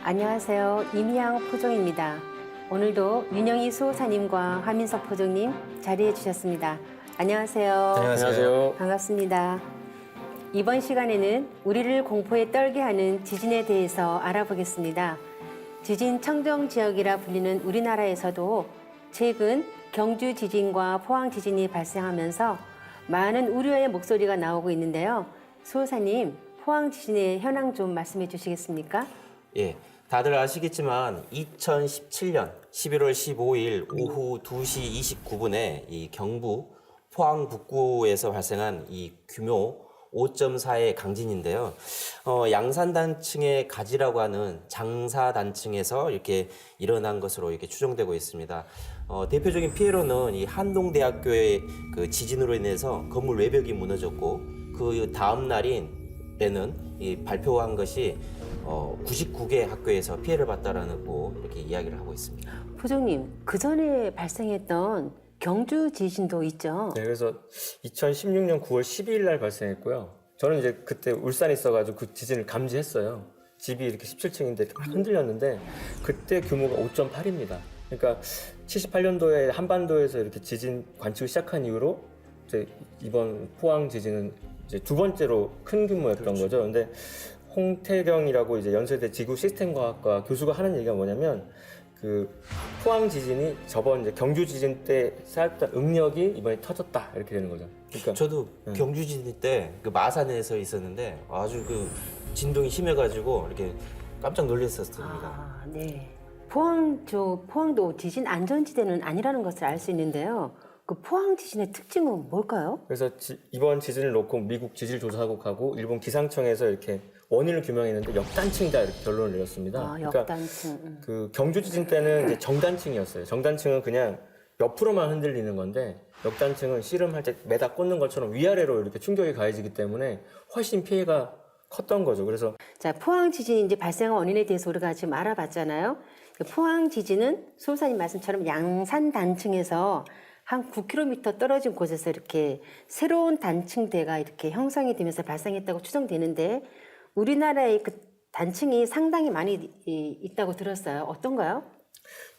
안녕하세요. 임희양 포종입니다. 오늘도 윤영희 수호사님과 화민석 포종님 자리해 주셨습니다. 안녕하세요. 안녕하세요. 반갑습니다. 이번 시간에는 우리를 공포에 떨게 하는 지진에 대해서 알아보겠습니다. 지진 청정 지역이라 불리는 우리나라에서도 최근 경주 지진과 포항 지진이 발생하면서 많은 우려의 목소리가 나오고 있는데요. 수호사님, 포항 지진의 현황 좀 말씀해 주시겠습니까? 예, 다들 아시겠지만 2017년 11월 15일 오후 2시 29분에 이 경부 포항 북구에서 발생한 이 규모 5.4의 강진인데요. 양산 단층의 가지라고 하는 장사 단층에서 이렇게 일어난 것으로 이렇게 추정되고 있습니다. 대표적인 피해로는 이 한동대학교의 그 지진으로 인해서 건물 외벽이 무너졌고 그 다음 날에는 이 발표한 것이 99개 학교에서 피해를 봤다라고 이렇게 이야기를 하고 있습니다. 포종님, 그 전에 발생했던 경주 지진도 있죠? 네, 그래서 2016년 9월 12일 날 발생했고요. 저는 이제 그때 울산에 있어가지고 그 지진을 감지했어요. 집이 이렇게 17층인데 막 흔들렸는데 그때 규모가 5.8입니다. 그러니까 78년도에 한반도에서 이렇게 지진 관측을 시작한 이후로 이제 이번 포항 지진은 이제 두 번째로 큰 규모였던 그렇죠. 거죠. 근데 홍태경이라고 이제 연세대 지구 시스템과학과 교수가 하는 얘기가 뭐냐면 그 포항 지진이 저번 이제 경주 지진 때 쌓였던 응력이 이번에 터졌다 이렇게 되는 거죠. 그러니까 저도 경주 지진 때 그 마산에서 있었는데 아주 그 진동이 심해가지고 이렇게 깜짝 놀랐었습니다. 네. 포항도 지진 안전지대는 아니라는 것을 알 수 있는데요. 그 포항 지진의 특징은 뭘까요? 그래서 이번 지진을 놓고 미국 지질조사국하고 일본 기상청에서 이렇게 원인을 규명했는데 역단층이다 이렇게 결론을 내렸습니다. 역단층. 그 경주 지진 때는 이제 정단층이었어요. 정단층은 그냥 옆으로만 흔들리는 건데 역단층은 씨름할 때 매다 꽂는 것처럼 위아래로 이렇게 충격이 가해지기 때문에 훨씬 피해가 컸던 거죠. 그래서 자, 포항 지진이 이제 발생한 원인에 대해서 우리가 지금 알아봤잖아요. 그 포항 지진은 소사님 말씀처럼 양산 단층에서 한 9km 떨어진 곳에서 이렇게 새로운 단층대가 이렇게 형성이 되면서 발생했다고 추정되는데 우리나라의 그 단층이 상당히 많이 있다고 들었어요. 어떤가요?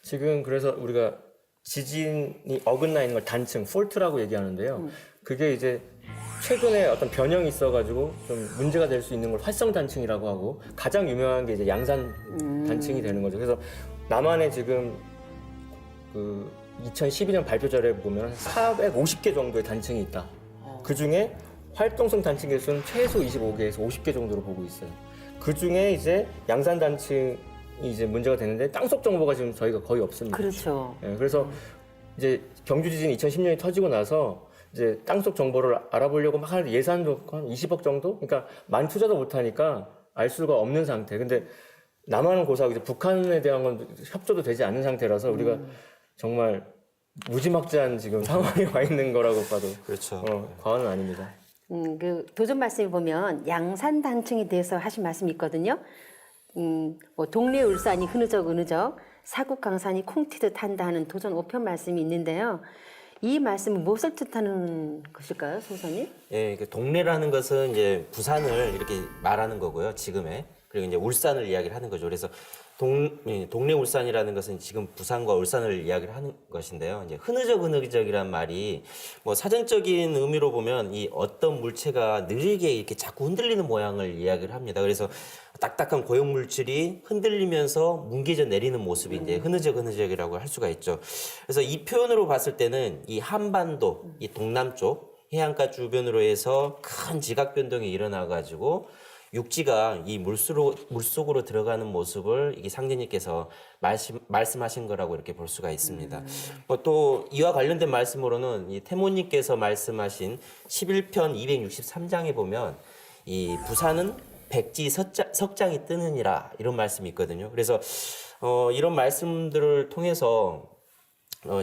지금 그래서 우리가 지진이 어긋나 있는 걸 단층, 폴트라고 얘기하는데요. 그게 이제 최근에 어떤 변형이 있어가지고 좀 문제가 될 수 있는 걸 활성 단층이라고 하고 가장 유명한 게 이제 양산 단층이 되는 거죠. 그래서 남한에 지금 그 2012년 발표자료에 보면 450개 정도의 단층이 있다. 그 중에 활동성 단층 개수는 최소 25개에서 50개 정도로 보고 있어요. 그 중에 이제 양산 단층이 이제 문제가 되는데 땅속 정보가 지금 저희가 거의 없습니다. 그렇죠. 예, 그래서 이제 경주 지진 2010년이 터지고 나서 이제 땅속 정보를 알아보려고 막 할 예산도 한 20억 정도? 그러니까 많이 투자도 못 하니까 알 수가 없는 상태. 근데 남한은 고사하고 이제 북한에 대한 건 협조도 되지 않는 상태라서 우리가 정말 무지막지한 지금 상황에 와 있는 거라고 봐도 그렇죠. 과언은 아닙니다. 그 도전 말씀에 보면 양산 단층에 대해서 하신 말씀이 있거든요. 뭐 동네 울산이 흐느적 사국 강산이 콩 튀듯 한다 하는 도전 5편 말씀이 있는데요. 이 말씀은 무엇을 뜻하는 것일까요, 소선님? 예, 그 동네라는 것은 이제 부산을 이렇게 말하는 거고요, 지금의. 그리고 이제 울산을 이야기를 하는 거죠. 그래서 동네 울산이라는 것은 지금 부산과 울산을 이야기를 하는 것인데요. 이제 흐느적이란 말이 뭐 사전적인 의미로 보면 이 어떤 물체가 느리게 이렇게 자꾸 흔들리는 모양을 이야기를 합니다. 그래서 딱딱한 고형 물질이 흔들리면서 뭉개져 내리는 모습이 이제 흐느적이라고 할 수가 있죠. 그래서 이 표현으로 봤을 때는 이 한반도, 이 동남쪽 해안가 주변으로 해서 큰 지각 변동이 일어나 가지고 육지가 이 물속으로 들어가는 모습을 이게 상제님께서 말씀하신 거라고 이렇게 볼 수가 있습니다. 또 이와 관련된 말씀으로는 이 태모님께서 말씀하신 11편 263장에 보면 이 부산은 백지 석장이 뜨느니라 이런 말씀이 있거든요. 그래서 이런 말씀들을 통해서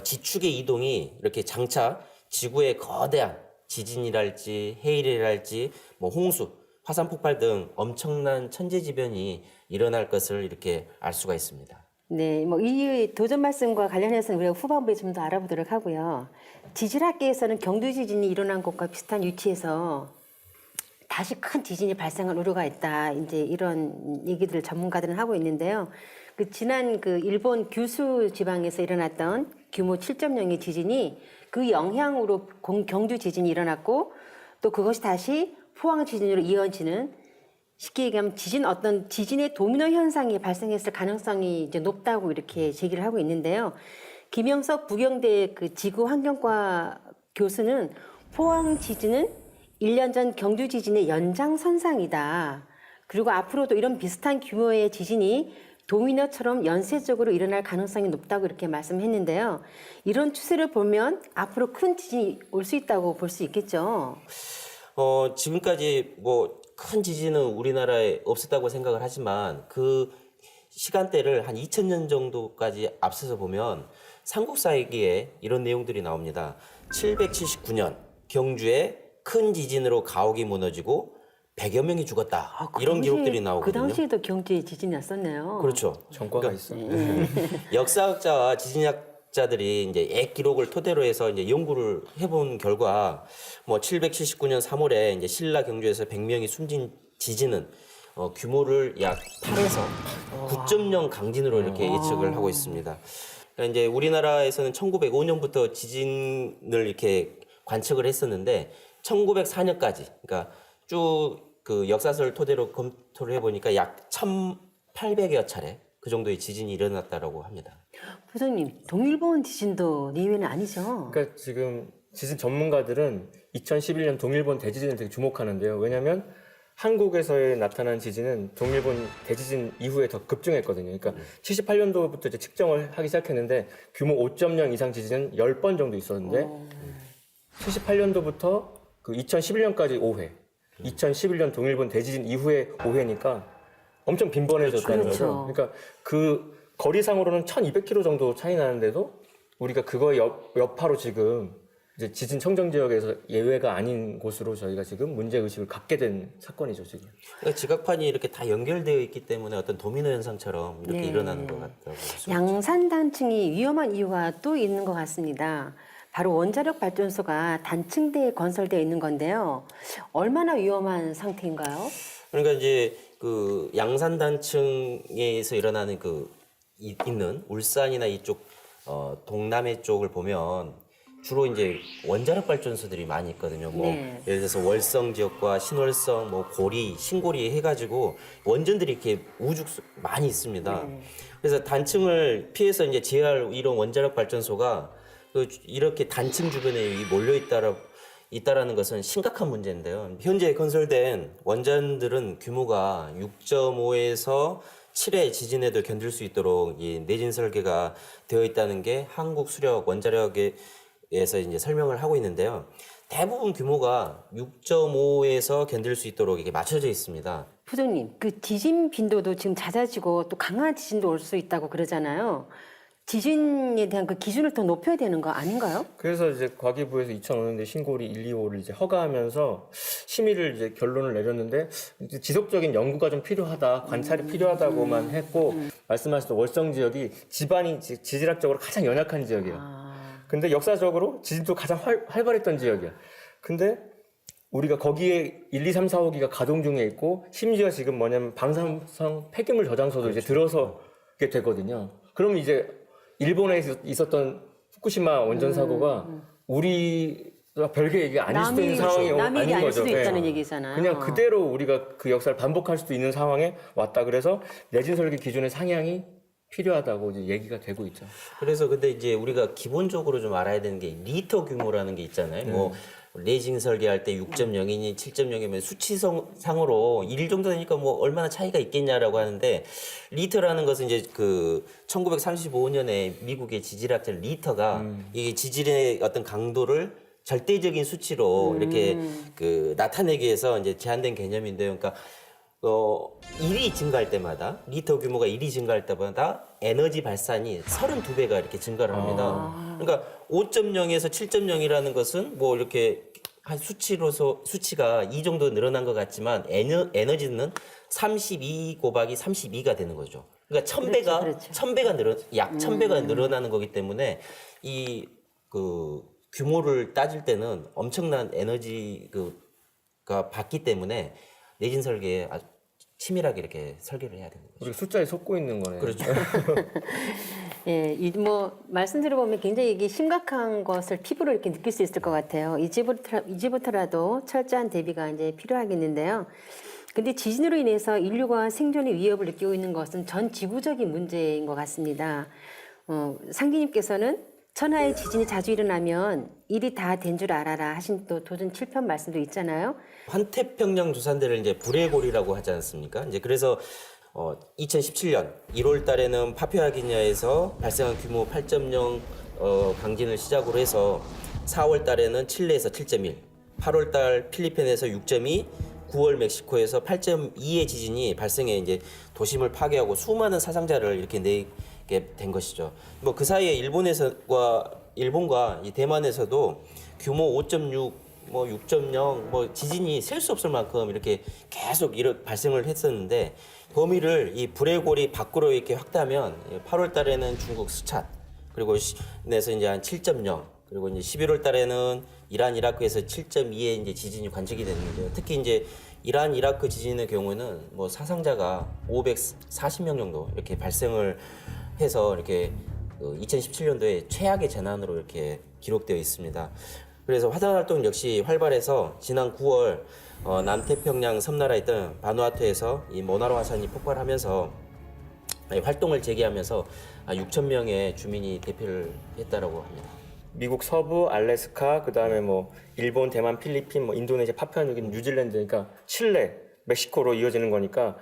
지축의 이동이 이렇게 장차 지구의 거대한 지진이랄지 해일이랄지 뭐 홍수 화산 폭발 등 엄청난 천재지변이 일어날 것을 이렇게 알 수가 있습니다. 네, 뭐 이 도전 말씀과 관련해서는 우리가 후반부에 좀 더 알아보도록 하고요. 지질학계에서는 경주 지진이 일어난 곳과 비슷한 위치에서 다시 큰 지진이 발생할 우려가 있다. 이제 이런 얘기들을 전문가들은 하고 있는데요. 지난 일본 규슈 지방에서 일어났던 규모 7.0의 지진이 그 영향으로 경주 지진이 일어났고 또 그것이 다시 포항 지진으로 이어지는 쉽게 얘기하면 지진의 도미노 현상이 발생했을 가능성이 이제 높다고 이렇게 제기를 하고 있는데요. 김영석 부경대 지구환경과 교수는 포항 지진은 1년 전 경주 지진의 연장선상이다. 그리고 앞으로도 이런 비슷한 규모의 지진이 도미노처럼 연쇄적으로 일어날 가능성이 높다고 이렇게 말씀했는데요. 이런 추세를 보면 앞으로 큰 지진이 올 수 있다고 볼 수 있겠죠. 지금까지 뭐 큰 지진은 우리나라에 없었다고 생각을 하지만 그 시간대를 한 2000년 정도까지 앞서서 보면 삼국사기에 이런 내용들이 나옵니다. 779년 경주에 큰 지진으로 가옥이 무너지고 100여 명이 죽었다. 이런 기록들이 나오거든요. 그 당시에도 경주에 지진이 났었네요. 그렇죠. 전과가 있어. 역사학자와 지진학자들이 이제 옛 기록을 토대로 해서 이제 연구를 해본 결과 뭐 779년 3월에 이제 신라 경주에서 100명이 숨진 지진은 규모를 약 8에서 9.0 강진으로 이렇게 예측을 하고 있습니다. 그러니까 이제 우리나라에서는 1905년부터 지진을 이렇게 관측을 했었는데 1904년까지 그러니까 쭉 그 역사서를 토대로 검토를 해보니까 약 1,800여 차례 그 정도의 지진이 일어났다라고 합니다. 부장님, 동일본 지진도 예외는 아니죠? 그러니까 지금 지진 전문가들은 2011년 동일본 대지진을 되게 주목하는데요. 왜냐하면 한국에서의 나타난 지진은 동일본 대지진 이후에 더 급증했거든요. 그러니까 78년도부터 이제 측정을 하기 시작했는데 규모 5.0 이상 지진은 10번 정도 있었는데 78년도부터 그 2011년까지 5회, 2011년 동일본 대지진 이후에 5회니까 엄청 빈번해졌다는 그렇죠. 거죠. 그러니까 그 거리상으로는 1200km 정도 차이 나는데도 우리가 그거 여파로 지금 이제 지진 청정 지역에서 예외가 아닌 곳으로 저희가 지금 문제 의식을 갖게 된 사건이죠, 지금. 그러니까 지각판이 이렇게 다 연결되어 있기 때문에 어떤 도미노 현상처럼 이렇게 네. 일어나는 것 같다고. 양산 단층이 위험한 이유가 또 있는 것 같습니다. 바로 원자력 발전소가 단층대에 건설되어 있는 건데요. 얼마나 위험한 상태인가요? 그러니까 이제 그 양산 단층에서 일어나는 있는 울산이나 이쪽 동남해 쪽을 보면 주로 이제 원자력 발전소들이 많이 있거든요. 뭐 네. 예를 들어서 월성 지역과 신월성, 뭐 고리, 신고리 해가지고 원전들이 이렇게 우죽 많이 있습니다. 네. 그래서 단층을 피해서 이제 제어할 이런 원자력 발전소가 이렇게 단층 주변에 몰려 있다라는 것은 심각한 문제인데요. 현재 건설된 원전들은 규모가 6.5에서 7의 지진에도 견딜 수 있도록 이 내진 설계가 되어 있다는 게 한국 수력 원자력에서 이제 설명을 하고 있는데요. 대부분 규모가 6.5에서 견딜 수 있도록 이게 맞춰져 있습니다. 부장님, 지진 빈도도 지금 잦아지고 또 강한 지진도 올 수 있다고 그러잖아요. 지진에 대한 기준을 더 높여야 되는 거 아닌가요? 그래서 이제 과기부에서 2005년도에 신고리 1, 2호를 이제 허가하면서 심의를 이제 결론을 내렸는데 이제 지속적인 연구가 좀 필요하다, 관찰이 필요하다고만 했고 말씀하셨던 월성 지역이 지반이 지질학적으로 가장 연약한 지역이에요. 근데 역사적으로 지진도 가장 활발했던 지역이야. 근데 우리가 거기에 1, 2, 3, 4호기가 가동 중에 있고 심지어 지금 뭐냐면 방사성 폐기물 저장소도 이제 들어서게 되거든요. 그럼 이제 일본에 있었던 후쿠시마 원전 사고가 우리가 별개 얘기 아닐 수도 있는 상황이 남이 아닌 아닐 거죠. 수도 있다는 네. 얘기잖아요. 그냥 그대로 우리가 그 역사를 반복할 수도 있는 상황에 왔다. 그래서 내진 설계 기준의 상향이 필요하다고 이제 얘기가 되고 있죠. 그래서 근데 이제 우리가 기본적으로 좀 알아야 되는 게 리터 규모라는 게 있잖아요. 뭐 레이징 설계할 때 6.0이니 7.0이면 수치상으로 1 정도 되니까 뭐 얼마나 차이가 있겠냐라고 하는데 리터라는 것은 이제 1935년에 미국의 지질학자 리터가 이 지질의 어떤 강도를 절대적인 수치로 이렇게 나타내기 위해서 이제 제한된 개념인데요. 그러니까 1이 증가할 때마다 리터 규모가 1이 증가할 때마다 에너지 발산이 32배가 이렇게 증가를 합니다. 그러니까 5.0에서 7.0이라는 것은 뭐 이렇게 한 수치가 이 정도 늘어난 것 같지만 에너지는 32 곱하기 32가 되는 거죠. 그러니까 1000배가 그렇죠. 1000배가 약 1000배가 늘어나는 거기 때문에 이 규모를 따질 때는 엄청난 에너지 받기 때문에 내진 설계에 아주 치밀하게 이렇게 설계를 해야 되는 거죠. 우리가 숫자에 속고 있는 거네요. 그렇죠. 예, 뭐 말씀 들어보면 굉장히 이게 심각한 것을 피부로 이렇게 느낄 수 있을 것 같아요. 이제부터라도 철저한 대비가 이제 필요하겠는데요. 근데 지진으로 인해서 인류가 생존의 위협을 느끼고 있는 것은 전 지구적인 문제인 것 같습니다. 상기님께서는 천하의 지진이 자주 일어나면 일이 다 된 줄 알아라 하신 또 도전 7편 말씀도 있잖아요. 환태평양 두산대를 이제 불의 고리라고 하지 않습니까? 이제 그래서 2017년 1월 달에는 파푸아기니아에서 발생한 규모 8.0 강진을 시작으로 해서 4월 달에는 칠레에서 7.1, 8월 달 필리핀에서 6.2, 9월 멕시코에서 8.2의 지진이 발생해 이제 도심을 파괴하고 수많은 사상자를 이렇게 내게 된 것이죠. 뭐 그 사이에 일본과 이 대만에서도 규모 5.6, 뭐 6.0, 뭐 지진이 셀 수 없을 만큼 이렇게 계속 발생을 했었는데 범위를 이 불의 고리 밖으로 이렇게 확대하면 8월 달에는 중국 스촨, 그리고 내서 이제 한 7.0, 그리고 이제 11월 달에는 이란 이라크에서 7.2의 이제 지진이 관측이 됐는데요. 특히 이제 이란 이라크 지진의 경우에는 뭐 사상자가 540명 정도 이렇게 발생을 해서 이렇게 2017년도에 최악의 재난으로 이렇게 기록되어 있습니다. 그래서 화산 활동 역시 활발해서 지난 9월 남태평양 섬나라에 있던 바누아투에서 이 모나로 화산이 폭발하면서 활동을 재개하면서 6천 명의 주민이 대피를 했다라고 합니다. 미국 서부, 알래스카, 그다음에 뭐 일본, 대만, 필리핀, 뭐 인도네시아, 파푸아뉴기니, 뉴질랜드, 그러니까 칠레, 멕시코로 이어지는 거니까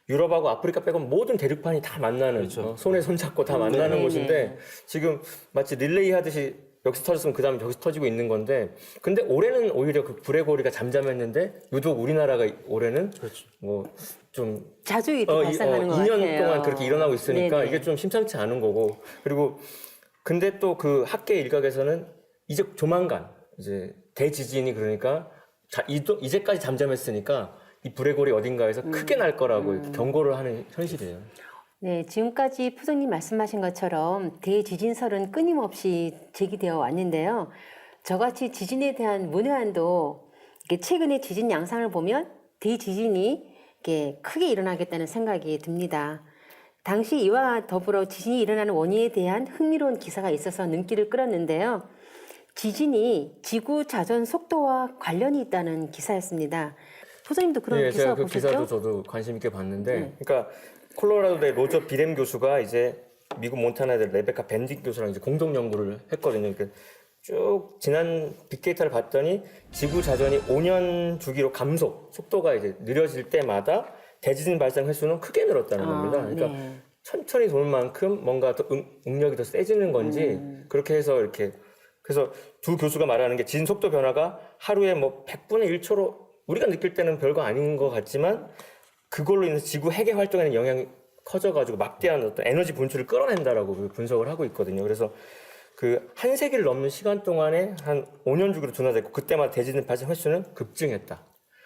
유럽하고 아프리카 빼고는 모든 대륙판이 다 만나는 그렇죠. 손에 손 잡고 다 만나는 네네. 곳인데 지금 마치 릴레이 하듯이 여기서 터졌으면 그 다음에 저기서 터지고 있는 건데 근데 올해는 오히려 그 불의 고리가 잠잠했는데 유독 우리나라가 올해는 그렇죠. 뭐좀 자주 이렇게 발생하는 것 같아요. 2년 동안 그렇게 일어나고 있으니까 네네. 이게 좀 심상치 않은 거고 그리고 근데 또 그 학계 일각에서는 이제 조만간 이제 대지진이 그러니까 이제까지 잠잠했으니까 이 불의 고리 어딘가에서 크게 날 거라고 이렇게 경고를 하는 현실이에요. 네, 지금까지 푸석님 말씀하신 것처럼 대지진설은 끊임없이 제기되어 왔는데요. 저같이 지진에 대한 문외한도 이렇게 최근의 지진 양상을 보면 대지진이 이렇게 크게 일어나겠다는 생각이 듭니다. 당시 이와 더불어 지진이 일어나는 원인에 대한 흥미로운 기사가 있어서 눈길을 끌었는데요. 지진이 지구 자전 속도와 관련이 있다는 기사였습니다. 푸석님도 그런 네, 기사 제가 그 보셨죠? 기사도 저도 관심 있게 봤는데, 네. 그러니까 콜로라도대 로저 비렘 교수가 이제 미국 몬타나대 레베카 밴딕 교수랑 이제 공동 연구를 했거든요. 그러니까 쭉 지난 빅데이터를 봤더니 지구 자전이 5년 주기로 감속, 속도가 이제 느려질 때마다 대지진 발생 횟수는 크게 늘었다는 겁니다. 그러니까 네. 천천히 도는 만큼 뭔가 더 응력이 더 세지는 건지 그렇게 해서 이렇게 그래서 두 교수가 말하는 게 지진 속도 변화가 하루에 뭐 100분의 1초로 우리가 느낄 때는 별거 아닌 것 같지만 그걸로 인해서 지구 해계 활동에는 영향이 커져가지고 막대한 어떤 에너지 분출을 끌어낸다라고 분석을 하고 있거든요. 그래서 그 한 세기를 넘는 시간 동안에 한 5년 주기로 둔화됐고 그때마다 대지진 발생 횟수는 급증했다.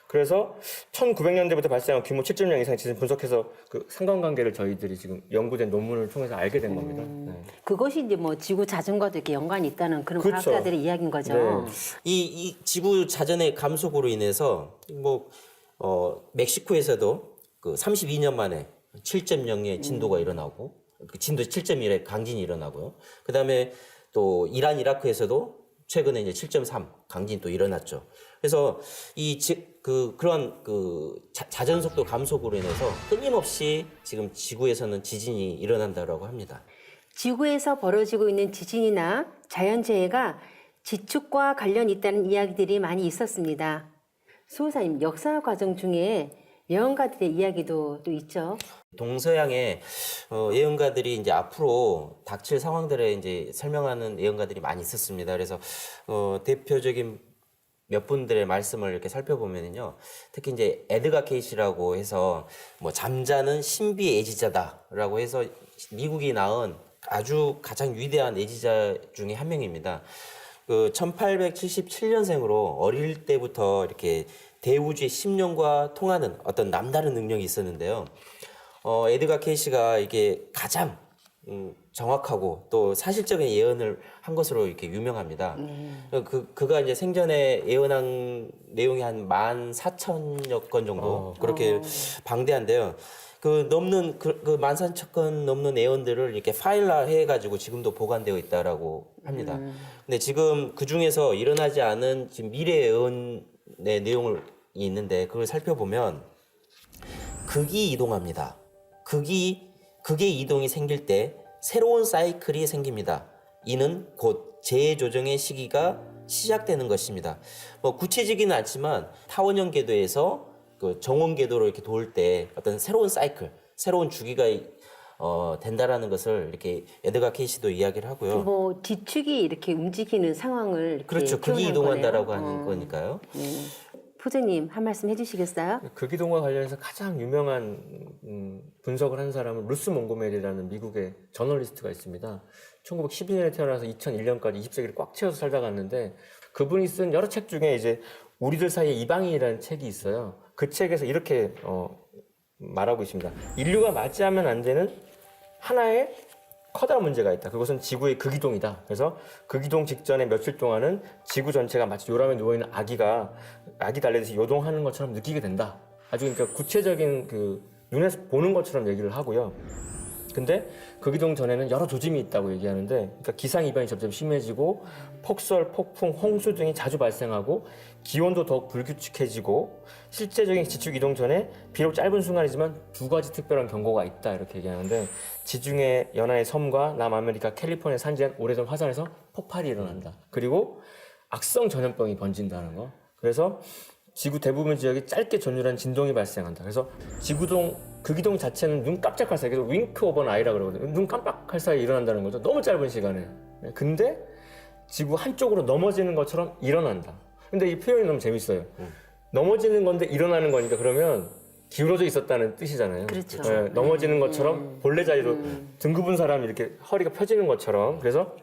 그래서 1900년대부터 발생한 규모 7.0 이상 지진 분석해서 그 상관관계를 저희들이 지금 연구된 논문을 통해서 알게 된 겁니다. 네. 그것이 이제 뭐 지구 자전과도 이렇게 연관이 있다는 그런 그렇죠. 과학자들의 이야기인 거죠. 네. 이 지구 자전의 감속으로 인해서 멕시코에서도 그 32년 만에 7.0의 진도가 일어나고 그 진도 7.1의 강진이 일어나고요. 그다음에 또 이란 이라크에서도 최근에 이제 7.3 강진이 또 일어났죠. 그래서 그런 자전 속도 감속으로 인해서 끊임없이 지금 지구에서는 지진이 일어난다라고 합니다. 지구에서 벌어지고 있는 지진이나 자연재해가 지축과 관련이 있다는 이야기들이 많이 있었습니다. 수호사님, 역사 과정 중에 예언가들의 이야기도 또 있죠. 동서양의 예언가들이 이제 앞으로 닥칠 상황들에 이제 설명하는 예언가들이 많이 있었습니다. 그래서 대표적인 몇 분들의 말씀을 이렇게 살펴보면요, 특히 이제 에드가 케이시라고 해서 뭐 잠자는 신비 예지자다라고 해서 미국이 낳은 아주 가장 위대한 예지자 중에 한 명입니다. 그 1877년생으로 어릴 때부터 이렇게 대우주의 심령과 통하는 어떤 남다른 능력이 있었는데요. 에드가 케이시가 이게 가장 정확하고 또 사실적인 예언을 한 것으로 이렇게 유명합니다. 그가 이제 생전에 예언한 내용이 한 14,000여 건 정도 그렇게 방대한데요. 그 14,000건 넘는 예언들을 이렇게 파일화 해가지고 지금도 보관되어 있다라고 합니다. 근데 지금 그 중에서 일어나지 않은 지금 미래 예언의 내용을 있는데 그걸 살펴보면 극이 이동합니다. 극의 이동이 생길 때 새로운 사이클이 생깁니다. 이는 곧 재조정의 시기가 시작되는 것입니다. 뭐 구체적이는 않지만 타원형 궤도에서 그 정원 궤도로 이렇게 돌 때 어떤 새로운 사이클, 새로운 주기가 된다라는 것을 이렇게 에드가 케이시도 이야기를 하고요. 뭐 지축이 이렇게 움직이는 상황을 이렇게 그렇죠. 극이 표현한 이동한다라고 거네요. 하는 거니까요. 네. 포즈님 한 말씀 해주시겠어요? 극이동과 관련해서 가장 유명한 분석을 한 사람은 루스 몽고메리라는 미국의 저널리스트가 있습니다. 1912년에 태어나서 2001년까지 20세기를 꽉 채워서 살다 갔는데 그분이 쓴 여러 책 중에 이제 우리들 사이의 이방인이라는 책이 있어요. 그 책에서 이렇게 말하고 있습니다. 인류가 맞이하면 안 되는 하나의 커다란 문제가 있다. 그것은 지구의 극이동이다. 그래서 극이동 직전에 며칠 동안은 지구 전체가 마치 요람에 누워있는 아기 달래듯이 요동하는 것처럼 느끼게 된다. 아주 그러니까 구체적인 그 눈에서 보는 것처럼 얘기를 하고요. 근데 극이동 전에는 여러 조짐이 있다고 얘기하는데, 그러니까 기상이변이 점점 심해지고 폭설, 폭풍, 홍수 등이 자주 발생하고 기온도 더욱 불규칙해지고 실제적인 지축 이동 전에 비록 짧은 순간이지만 두 가지 특별한 경고가 있다 이렇게 얘기하는데, 지중해 연안의 섬과 남아메리카 캘리포니아 산지한 오래전 화산에서 폭발이 일어난다. 그리고 악성 전염병이 번진다는 거. 그래서 지구 대부분 지역이 짧게 전율한 진동이 발생한다. 그래서 극이동 자체는 눈 깜짝할 사이, 그래서 윙크 오버 아이라 그러거든요. 눈 깜빡할 사이에 일어난다는 거죠. 너무 짧은 시간에. 근데 지구 한쪽으로 넘어지는 것처럼 일어난다. 근데 이 표현이 너무 재밌어요. 넘어지는 건데 일어나는 거니까 그러면 기울어져 있었다는 뜻이잖아요. 그렇죠. 예, 넘어지는 것처럼 본래 자리로 등 굽은 사람이 이렇게 허리가 펴지는 것처럼. 그래서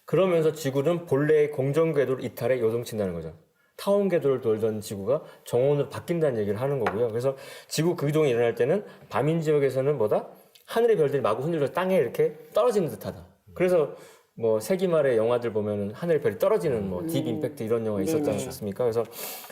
그러면서 지구는 본래의 공전 궤도를 이탈해 요동친다는 거죠. 타원 궤도를 돌던 지구가 정원으로 바뀐다는 얘기를 하는 거고요. 그래서 지구 극이동이 일어날 때는 밤인 지역에서는 하늘의 별들이 마구 흔들려 땅에 이렇게 떨어지는 듯하다. 그래서 뭐 세기말의 영화들 보면은 하늘의 별이 떨어지는 뭐 딥 임팩트 이런 영화 있었지 않습니까? 그래서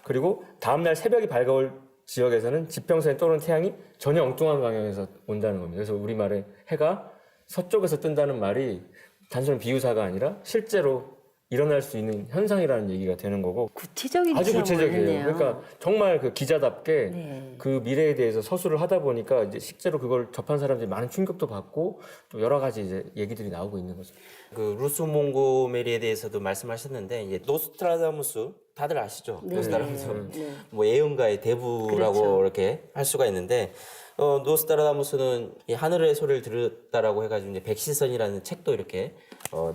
그리고 다음날 새벽이 밝아올 지역에서는 지평선에 떠오르는 태양이 전혀 엉뚱한 방향에서 온다는 겁니다. 그래서 우리말에 해가 서쪽에서 뜬다는 말이 단순한 비유사가 아니라 실제로 일어날 수 있는 현상이라는 얘기가 되는 거고, 구체적인 아주 구체적이에요. 했네요. 그러니까 정말 그 기자답게 네. 그 미래에 대해서 서술을 하다 보니까 이제 실제로 그걸 접한 사람들이 많은 충격도 받고 또 여러 가지 이제 얘기들이 나오고 있는 거죠. 그 루스 몽고메리에 대해서도 말씀하셨는데 이제 노스트라다무스 다들 아시죠? 네. 노스트라다무스 네. 뭐 예언가의 대부라고 그렇죠. 이렇게 할 수가 있는데 노스트라다무스는 이 하늘의 소리를 들었다라고 해가지고 이제 백시선이라는 책도 이렇게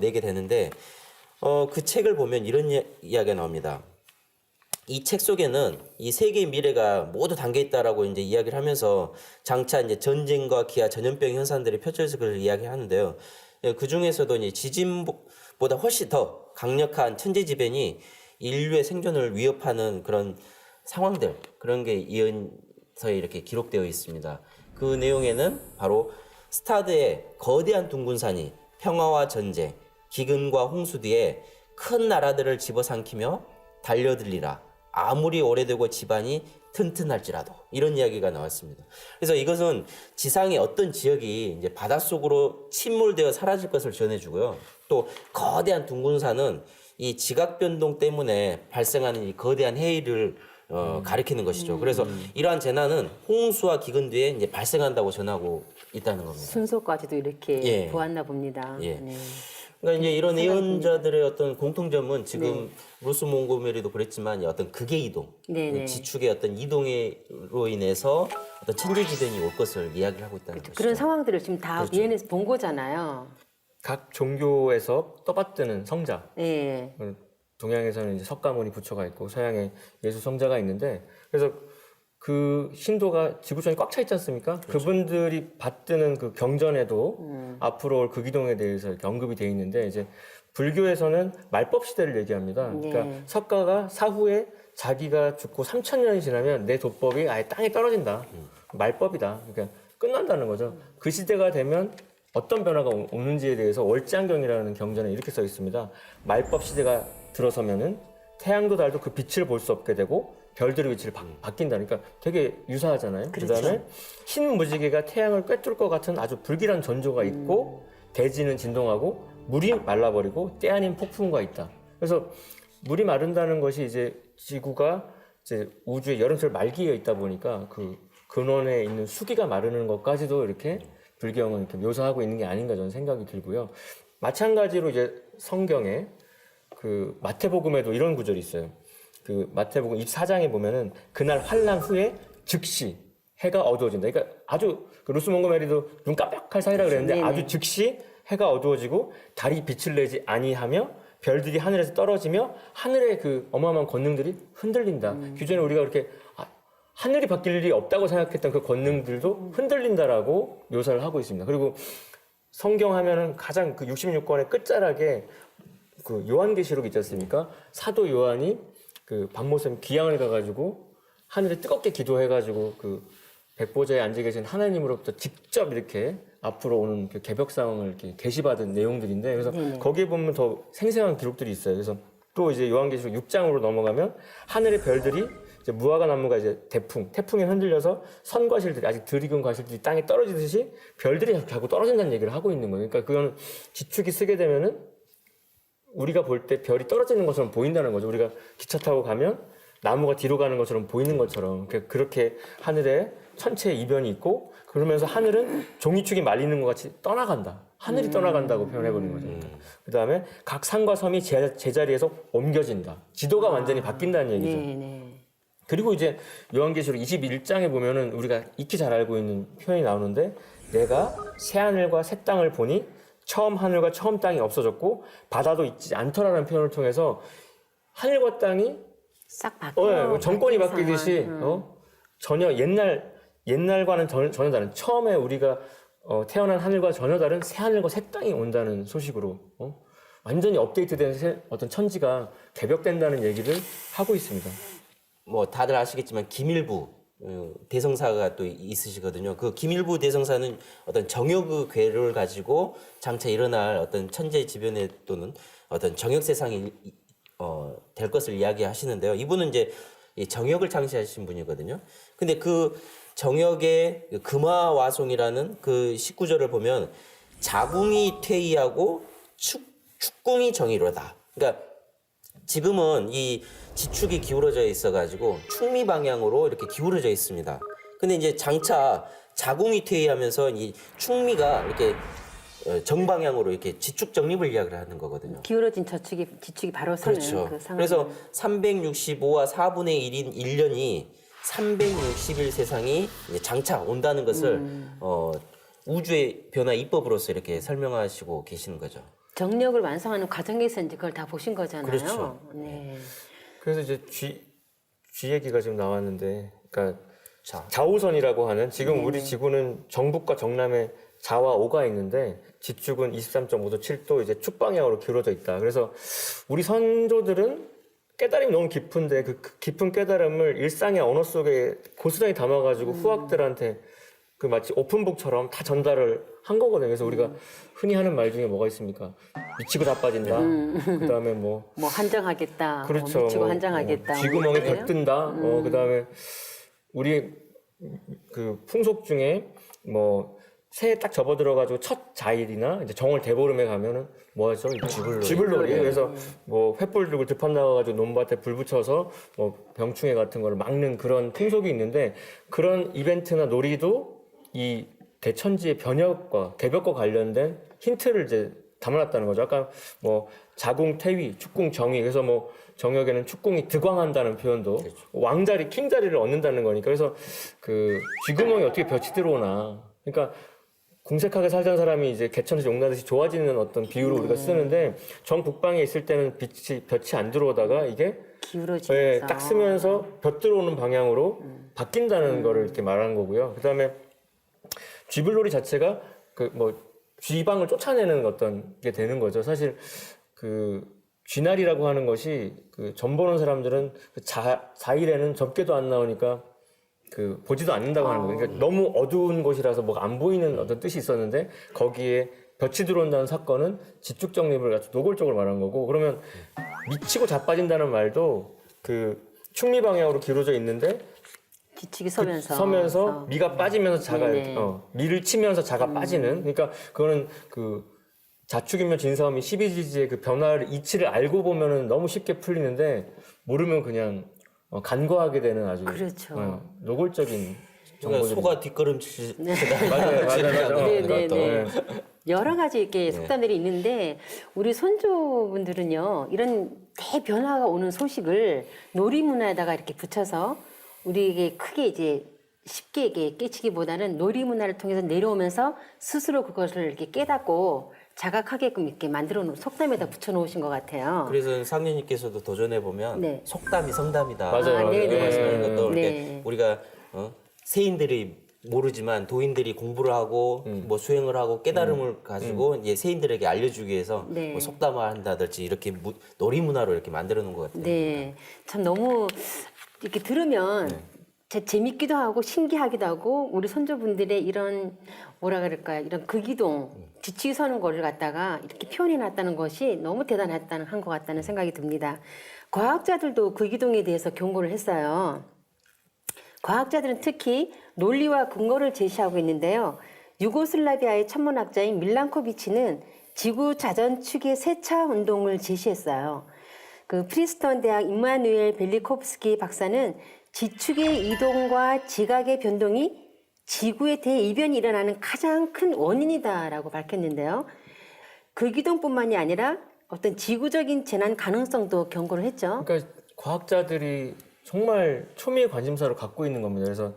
내게 되는데 그 책을 보면 이런 이야기가 나옵니다. 이 책 속에는 이 세계의 미래가 모두 담겨 있다라고 이제 이야기를 하면서 장차 이제 전쟁과 기아, 전염병 현상들이 펼쳐져서 그걸 이야기하는데요. 그 중에서도 이제 지진보다 훨씬 더 강력한 천재지변이 인류의 생존을 위협하는 그런 상황들, 그런 게 예언서에 이렇게 기록되어 있습니다. 그 내용에는 바로 스타드의 거대한 둥근산이 평화와 전쟁, 기근과 홍수 뒤에 큰 나라들을 집어삼키며 달려들리라. 아무리 오래되고 집안이 튼튼할지라도 이런 이야기가 나왔습니다. 그래서 이것은 지상의 어떤 지역이 이제 바닷속으로 침몰되어 사라질 것을 전해주고요. 또 거대한 둥근산은 이 지각 변동 때문에 발생하는 이 거대한 해일을 가리키는 것이죠. 그래서 이러한 재난은 홍수와 기근 뒤에 이제 발생한다고 전하고 있다는 겁니다. 순서까지도 이렇게 예. 보았나 봅니다. 예. 네. 그러니까 이제 이런 예언자들의 어떤 공통점은 지금 네. 루스 몽고메리도 그랬지만 어떤 극의 이동, 네네. 지축의 어떤 이동으로 인해서 어떤 천재지변이 올 것을 이야기를 하고 있다는 것이죠. 그런 상황들을 지금 다 그렇죠. 미연에서 본 거잖아요. 각 종교에서 떠받드는 성자, 예. 동양에서는 이제 석가모니 부처가 있고 서양에 예수 성자가 있는데, 그래서 그 신도가 지구촌이 꽉 차 있지 않습니까? 그렇죠. 그분들이 받드는 그 경전에도 앞으로 올 극이동에 대해서 이렇게 언급이 돼 있는데, 이제 불교에서는 말법 시대를 얘기합니다. 그러니까 네. 석가가 사후에 자기가 죽고 3000년이 지나면 내 도법이 아예 땅에 떨어진다. 말법이다. 그러니까 끝난다는 거죠. 그 시대가 되면 어떤 변화가 오는지에 대해서 월장경이라는 경전에 이렇게 써 있습니다. 말법 시대가 들어서면은 태양도 달도 그 빛을 볼 수 없게 되고 별들의 위치를 바뀐다. 그러니까 되게 유사하잖아요. 그렇죠. 그다음에 흰 무지개가 태양을 꿰뚫 것 같은 아주 불길한 전조가 있고 대지는 진동하고 물이 말라버리고 때 아닌 폭풍우가 있다. 그래서 물이 마른다는 것이 이제 지구가 이제 우주의 여름철 말기에 있다 보니까 그 근원에 있는 수기가 마르는 것까지도 이렇게 불경은 이렇게 묘사하고 있는 게 아닌가 저는 생각이 들고요. 마찬가지로 이제 성경에 그 마태복음에도 이런 구절이 있어요. 그 마태복음 24장에 보면은 그날 환난 후에 즉시 해가 어두워진다. 그러니까 아주 그 루스 몽고메리도 눈 깜빡할 사이라 그랬는데 네네. 아주 즉시 해가 어두워지고 달이 빛을 내지 아니하며 별들이 하늘에서 떨어지며 하늘의 그 어마어마한 권능들이 흔들린다. 기존에 우리가 그렇게 하늘이 바뀔 일이 없다고 생각했던 그 권능들도 흔들린다라고 묘사를 하고 있습니다. 그리고 성경 하면은 가장 그 66권의 끝자락에 그 요한계시록 있지 않습니까? 사도 요한이 그 박모쌤 귀향을 가가지고 하늘에 뜨겁게 기도해가지고 그 백보좌에 앉아 계신 하나님으로부터 직접 이렇게 앞으로 오는 그 개벽 상황을 이렇게 계시받은 내용들인데 그래서 거기에 보면 더 생생한 기록들이 있어요. 그래서 또 이제 요한계시록 6장으로 넘어가면 하늘의 별들이 이제 무화과 나무가 이제 태풍에 흔들려서 선과실들이 아직 덜 익은 과실들이 땅에 떨어지듯이 별들이 자꾸 떨어진다는 얘기를 하고 있는 거예요. 그러니까 그거는 지축이 쓰게 되면은 우리가 볼 때 별이 떨어지는 것처럼 보인다는 거죠. 우리가 기차 타고 가면 나무가 뒤로 가는 것처럼 보이는 것처럼 그렇게 하늘에 천체의 이변이 있고 그러면서 하늘은 종이축이 말리는 것 같이 떠나간다. 하늘이 떠나간다고 표현해버리는 거죠. 그 다음에 각 산과 섬이 제자리에서 옮겨진다. 지도가 완전히 바뀐다는 얘기죠. 네네. 그리고 이제 요한계시록 21장에 보면은 우리가 익히 잘 알고 있는 표현이 나오는데 내가 새 하늘과 새 땅을 보니 처음 하늘과 처음 땅이 없어졌고 바다도 있지 않더라라는 표현을 통해서 하늘과 땅이 싹 바뀌어. 정권이 바뀌듯이 전혀 옛날과는 전혀 다른 처음에 우리가 태어난 하늘과 전혀 다른 새 하늘과 새 땅이 온다는 소식으로 완전히 업데이트된 어떤 천지가 개벽된다는 얘기를 하고 있습니다. 뭐 다들 아시겠지만 김일부 대성사가 또 있으시거든요. 그 김일부 대성사는 어떤 정욕의 괴를 가지고 장차 일어날 어떤 천재지변에 또는 어떤 정욕 세상이 될 것을 이야기하시는데요. 이분은 이제 이 정욕을 창시하신 분이거든요. 근데 그 정욕의 금화와송이라는 그 19절을 보면 자궁이 퇴위하고 축궁이 정의로다. 그러니까 지금은 이 지축이 기울어져 있어가지고 충미 방향으로 이렇게 기울어져 있습니다. 근데 이제 장차 자궁이 퇴위하면서 이 충미가 이렇게 정방향으로 이렇게 지축 정립을 이야기를 하는 거거든요. 기울어진 지축이 바로 서는 그렇죠. 그 상황. 그래서 365와 4분의 1인 1년이 360일 세상이 이제 장차 온다는 것을 우주의 변화 입법으로서 이렇게 설명하시고 계시는 거죠. 정력을 완성하는 과정에서 이제 그걸 다 보신 거잖아요. 그렇죠. 네. 그래서 이제 쥐 얘기가 지금 나왔는데, 그러니까 자오선이라고 하는 지금 우리 지구는 정북과 정남에 자와 오가 있는데 지축은 23.5도 7도 이제 축방향으로 기울어져 있다. 그래서 우리 선조들은 깨달음이 너무 깊은데 그 깊은 깨달음을 일상의 언어 속에 고스란히 담아가지고 후학들한테 그 마치 오픈북처럼 다 전달을 한 거거든요. 그래서 우리가 흔히 하는 말 중에 뭐가 있습니까? 미치고 자빠진다. 그다음에 뭐 한정하겠다. 그렇죠. 미치고 한정하겠다. 쥐구멍에 그래요? 벽 뜬다. 그다음에 우리 그 풍속 중에 뭐 새해 딱 접어들어가지고 첫 자일이나 이제 정월 대보름에 가면은 뭐 하죠? 쥐불놀이. 그래서 뭐 횃불 들고 들판 나가가지고 논밭에 불 붙여서 뭐 병충해 같은 거를 막는 그런 풍속이 있는데 그런 이벤트나 놀이도 이 대천지의 변혁과 개벽과 관련된 힌트를 이제 담아놨다는 거죠. 아까 뭐 자궁 태위, 축궁 정위. 그래서 뭐 정역에는 축궁이 득왕한다는 표현도 그렇죠. 왕자리, 킹자리를 얻는다는 거니까. 그래서 그 쥐구멍에 어떻게 볕이 들어오나. 그러니까 궁색하게 살던 사람이 이제 개천에서 용나듯이 좋아지는 어떤 비유로 우리가 쓰는데 정북방에 있을 때는 볕이 안 들어오다가 이게 기울어지면서 딱 쓰면서 볕 들어오는 방향으로 바뀐다는 거를 이렇게 말하는 거고요. 그다음에 쥐불놀이 자체가 그 뭐 쥐방을 쫓아내는 어떤 게 되는 거죠. 사실 그 쥐날이라고 하는 것이 그 점 보는 사람들은 그 자일에는 접게도 안 나오니까 그 보지도 않는다고 하는 거예요. 그러니까 너무 어두운 곳이라서 뭐가 안 보이는 어떤 뜻이 있었는데 거기에 볕이 들어온다는 사건은 지축 정립을 아주 노골적으로 말한 거고 그러면 미치고 자빠진다는 말도 그 충미 방향으로 기울어져 있는데 뒤치기 서면서 서면서 미가 빠지면서 자가 네네. 미를 치면서 자가 빠지는 그러니까 그거는 그 자축이면 진사오미 12지지의 그 변화를 이치를 알고 보면은 너무 쉽게 풀리는데 모르면 그냥 간과하게 되는 아주 그렇죠. 노골적인 그러니까 정보들이 소가 뒷걸음치다. 맞아요. 네, 네, 그것도. 네. 여러 가지 이렇게 속담들이 있는데 우리 손주분들은요 이런 대변화가 오는 소식을 놀이문화에다가 이렇게 붙여서 우리에게 크게 이제 쉽게 이게 깨치기보다는 놀이문화를 통해서 내려오면서 스스로 그것을 이렇게 깨닫고 자각하게끔 이렇게 만들어 놓은 속담에다 붙여 놓으신 것 같아요. 그래서 상례님께서도 도전해 보면 네. 속담이 성담이다. 맞아요. 네네. 이렇게 말씀하는 것도 네. 이렇게 우리가 세인들이 모르지만 도인들이 공부를 하고 뭐 수행을 하고 깨달음을 가지고 이제 세인들에게 알려주기 위해서 네. 뭐 속담을 한다든지 이렇게 놀이 문화로 이렇게 만들어 놓은 것 같아요. 네, 참 너무 이렇게 들으면 재밌기도 하고 신기하기도 하고 우리 손주분들의 이런 뭐라 그럴까요? 이런 극이동 뒤치기 서는 거를 갖다가 이렇게 표현해 놨다는 것이 너무 대단했다는 한 것 같다는 생각이 듭니다. 과학자들도 극이동에 대해서 경고를 했어요. 과학자들은 특히 논리와 근거를 제시하고 있는데요. 유고슬라비아의 천문학자인 밀란코비치는 지구 자전축의 세차 운동을 제시했어요. 그 프리스턴 대학 임마누엘 벨리코프스키 박사는 지축의 이동과 지각의 변동이 지구의 대이변이 일어나는 가장 큰 원인이다라고 밝혔는데요. 극이동뿐만이 아니라 어떤 지구적인 재난 가능성도 경고를 했죠. 그러니까 과학자들이 정말 초미의 관심사를 갖고 있는 겁니다. 그래서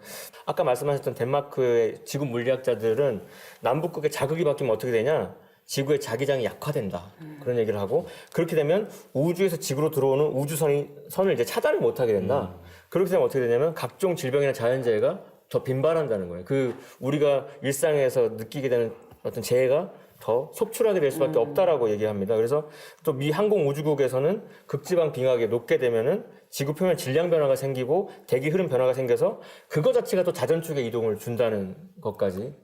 아까 말씀하셨던 덴마크의 지구 물리학자들은 남북극의 자극이 바뀌면 어떻게 되냐? 지구의 자기장이 약화된다. 그런 얘기를 하고 그렇게 되면 우주에서 지구로 들어오는 우주선을 이제 차단을 못 하게 된다. 그렇게 되면 어떻게 되냐면 각종 질병이나 자연재해가 더 빈발한다는 거예요. 그 우리가 일상에서 느끼게 되는 어떤 재해가 더 속출하게 될 수밖에 없다라고 얘기합니다. 그래서 또 미 항공우주국에서는 극지방 빙하기 녹게 되면은 지구 표면 질량 변화가 생기고 대기 흐름 변화가 생겨서 그거 자체가 또 자전축의 이동을 준다는 것까지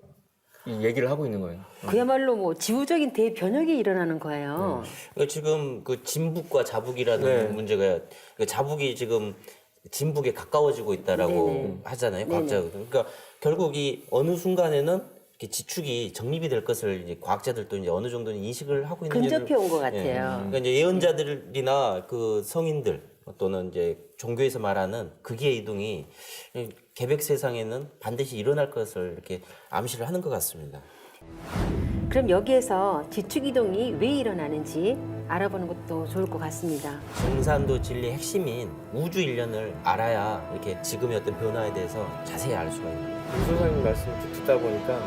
이 얘기를 하고 있는 거예요. 그야말로 뭐 지구적인 대변혁이 일어나는 거예요. 그러니까 지금 그 진북과 자북이라는 네. 문제가 그 자북이 지금 진북에 가까워지고 있다라고 네네. 하잖아요, 과학자들. 그러니까 결국 이 어느 순간에는 이렇게 지축이 정립이 될 것을 이제 과학자들도 이제 어느 정도는 인식을 하고 있는 근접해 온 것 같아요. 그러니까 이제 예언자들이나 그 성인들 또는 이제 종교에서 말하는 극의 이동이 계백 세상에는 반드시 일어날 것을 이렇게 암시를 하는 것 같습니다. 그럼 여기에서 지축 이동이 왜 일어나는지 알아보는 것도 좋을 것 같습니다. 증산도 진리의 핵심인 우주 일련을 알아야 이렇게 지금의 어떤 변화에 대해서 자세히 알 수가 있는 거예요. 유 소장님 말씀 쭉 듣다 보니까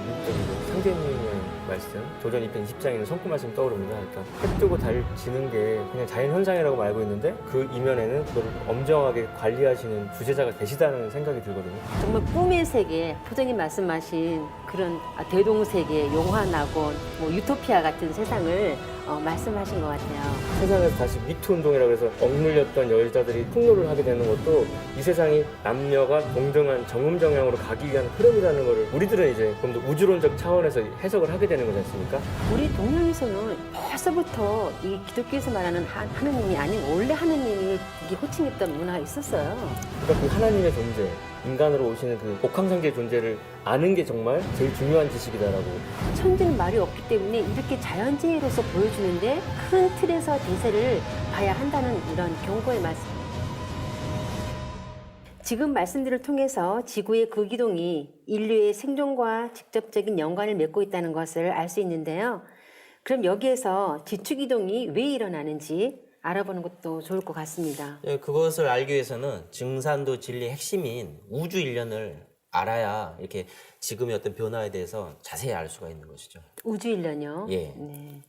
상대님의 말씀, 도전 2편 20장에 있는 성구 말씀이 떠오릅니다. 그러니까 해 뜨고 달 지는 게 그냥 자연현상이라고 알고 있는데 그 이면에는 그걸 엄정하게 관리하시는 주제자가 계시다는 생각이 들거든요. 정말 꿈의 세계, 소장님 말씀하신 그런 대동세계, 용화낙원, 뭐 유토피아 같은 세상을 말씀하신 것 같아요. 세상에서 다시 미투 운동이라고 해서 억눌렸던 여자들이 폭로를 하게 되는 것도 이 세상이 남녀가 동등한 정음정양으로 가기 위한 흐름이라는 거를 우리들은 이제 좀 더 우주론적 차원에서 해석을 하게 되는 거지 않습니까? 우리 동양에서는 벌써부터 이 기독교에서 말하는 하느님이 아닌 원래 하느님이 이게 호칭했던 문화가 있었어요. 그러니까 그 하나님의 존재, 인간으로 오시는 그 옥황상제의 존재를 아는 게 정말 제일 중요한 지식이다라고. 천지는 말이 없기 때문에 이렇게 자연재해로서 보여주는데 큰 틀에서 대세를 봐야 한다는 이런 경고의 말씀. 지금 말씀들을 통해서 지구의 극이동이 인류의 생존과 직접적인 연관을 맺고 있다는 것을 알 수 있는데요. 그럼 여기에서 지축이동이 왜 일어나는지 알아보는 것도 좋을 것 같습니다. 예, 그것을 알기 위해서는 증산도 진리의 핵심인 우주 일련을 알아야 이렇게 지금의 어떤 변화에 대해서 자세히 알 수가 있는 것이죠. 우주일련이요? 예. 네.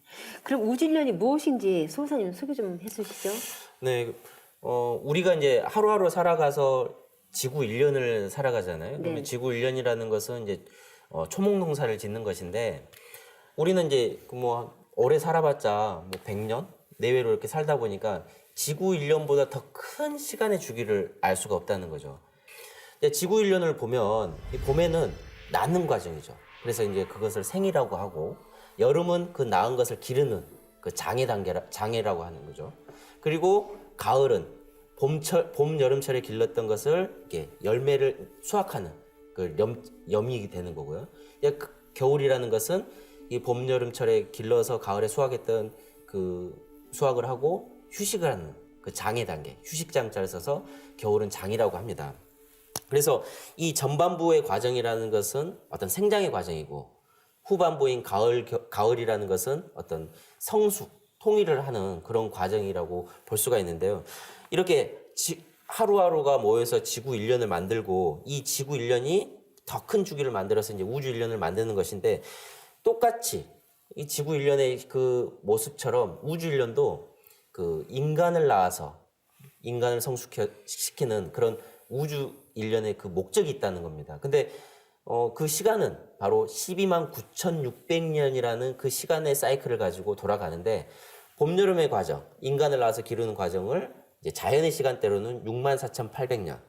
그럼 우주일련이 무엇인지 소사님 소개 좀 해주시죠. 네, 우리가 이제 하루하루 살아가서 지구 일련을 살아가잖아요. 그러면 네. 지구 일련이라는 것은 이제 초목농사를 짓는 것인데 우리는 이제 뭐 오래 살아봤자 뭐 100년 내외로 이렇게 살다 보니까 지구 일련보다 더 큰 시간의 주기를 알 수가 없다는 거죠. 이제 지구 일련을 보면 이 봄에는 낳는 과정이죠. 그래서 이제 그것을 생이라고 하고 여름은 그 낳은 것을 기르는 그 장애라고 하는 거죠. 그리고 가을은 봄, 여름철에 길렀던 것을 이렇게 열매를 수확하는 그 염이 되는 거고요. 겨울이라는 것은 이 봄, 여름철에 길러서 가을에 수확했던 그 수확을 하고 휴식을 하는 그 장애 단계, 휴식 장자를 써서 겨울은 장이라고 합니다. 그래서 이 전반부의 과정이라는 것은 어떤 생장의 과정이고 후반부인 가을이라는 것은 어떤 성숙, 통일을 하는 그런 과정이라고 볼 수가 있는데요. 이렇게 하루하루가 모여서 지구 일련을 만들고 이 지구 일련이 더 큰 주기를 만들어서 이제 우주 일련을 만드는 것인데 똑같이 이 지구 일련의 그 모습처럼 우주 일련도 그 인간을 낳아서 인간을 성숙시키는 그런 우주 일련의 그 목적이 있다는 겁니다. 근데 그 시간은 바로 12만 9,600년이라는 그 시간의 사이클을 가지고 돌아가는데 봄, 여름의 과정, 인간을 낳아서 기르는 과정을 이제 자연의 시간대로는 64,800년,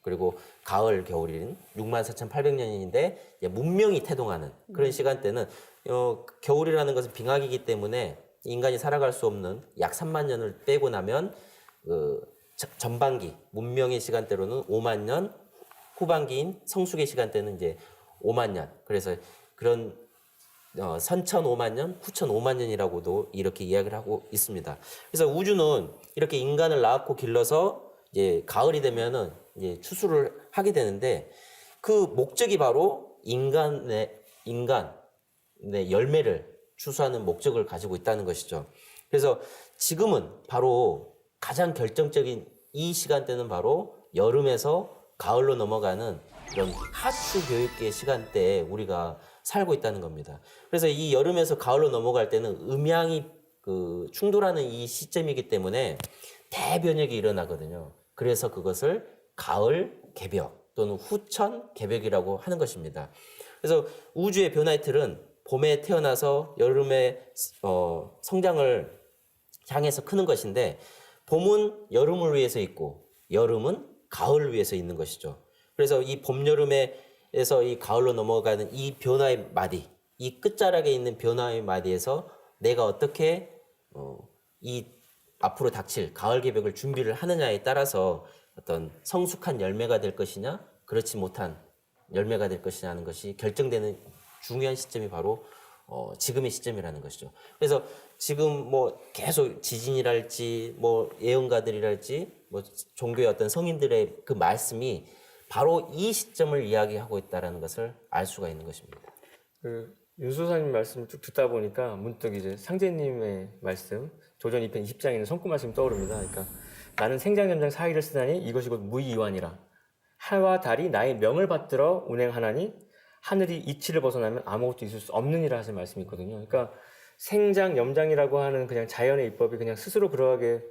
그리고 가을, 겨울인 64,800년인데 문명이 태동하는 그런 시간대는 겨울이라는 것은 빙하기이기 때문에 인간이 살아갈 수 없는 약 3만 년을 빼고 나면 전반기 문명의 시간대로는 5만 년, 후반기인 성숙의 시간대는 이제 5만 년. 그래서 그런 선천 5만 년, 후천 5만 년이라고도 이렇게 이야기를 하고 있습니다. 그래서 우주는 이렇게 인간을 낳고 길러서 이제 가을이 되면은 이제 추수를 하게 되는데 그 목적이 바로 인간의 열매를 추수하는 목적을 가지고 있다는 것이죠. 그래서 지금은 바로 가장 결정적인 이 시간대는 바로 여름에서 가을로 넘어가는 이런 하추 교육의 시간대에 우리가 살고 있다는 겁니다. 그래서 이 여름에서 가을로 넘어갈 때는 음양이 충돌하는 이 시점이기 때문에 대변역이 일어나거든요. 그래서 그것을 가을 개벽 또는 후천 개벽이라고 하는 것입니다. 그래서 우주의 변화의 틀은 봄에 태어나서 여름에 성장을 향해서 크는 것인데 봄은 여름을 위해서 있고 여름은 가을을 위해서 있는 것이죠. 그래서 이 봄, 여름에서 이 가을로 넘어가는 이 변화의 마디, 이 끝자락에 있는 변화의 마디에서 내가 어떻게 이 앞으로 닥칠 가을 개벽을 준비를 하느냐에 따라서 어떤 성숙한 열매가 될 것이냐, 그렇지 못한 열매가 될 것이냐 하는 것이 결정되는 중요한 시점이 바로 지금의 시점이라는 것이죠. 그래서 지금 뭐 계속 지진이랄지 뭐 예언가들이랄지 뭐 종교의 어떤 성인들의 그 말씀이 바로 이 시점을 이야기하고 있다는 것을 알 수가 있는 것입니다. 윤수사님 말씀 쭉 듣다 보니까 문득 이제 상제님의 말씀 도전 2편 20장에 있는 성구 말씀이 떠오릅니다. 그러니까 나는 생장염장 사의를 쓰다니 이것이 곧 무의이완이라. 해와 달이 나의 명을 받들어 운행하나니 하늘이 이치를 벗어나면 아무것도 있을 수 없느니라 하신 말씀이 있거든요. 그러니까 생장, 염장이라고 하는 그냥 자연의 입법이 그냥 스스로 그러하게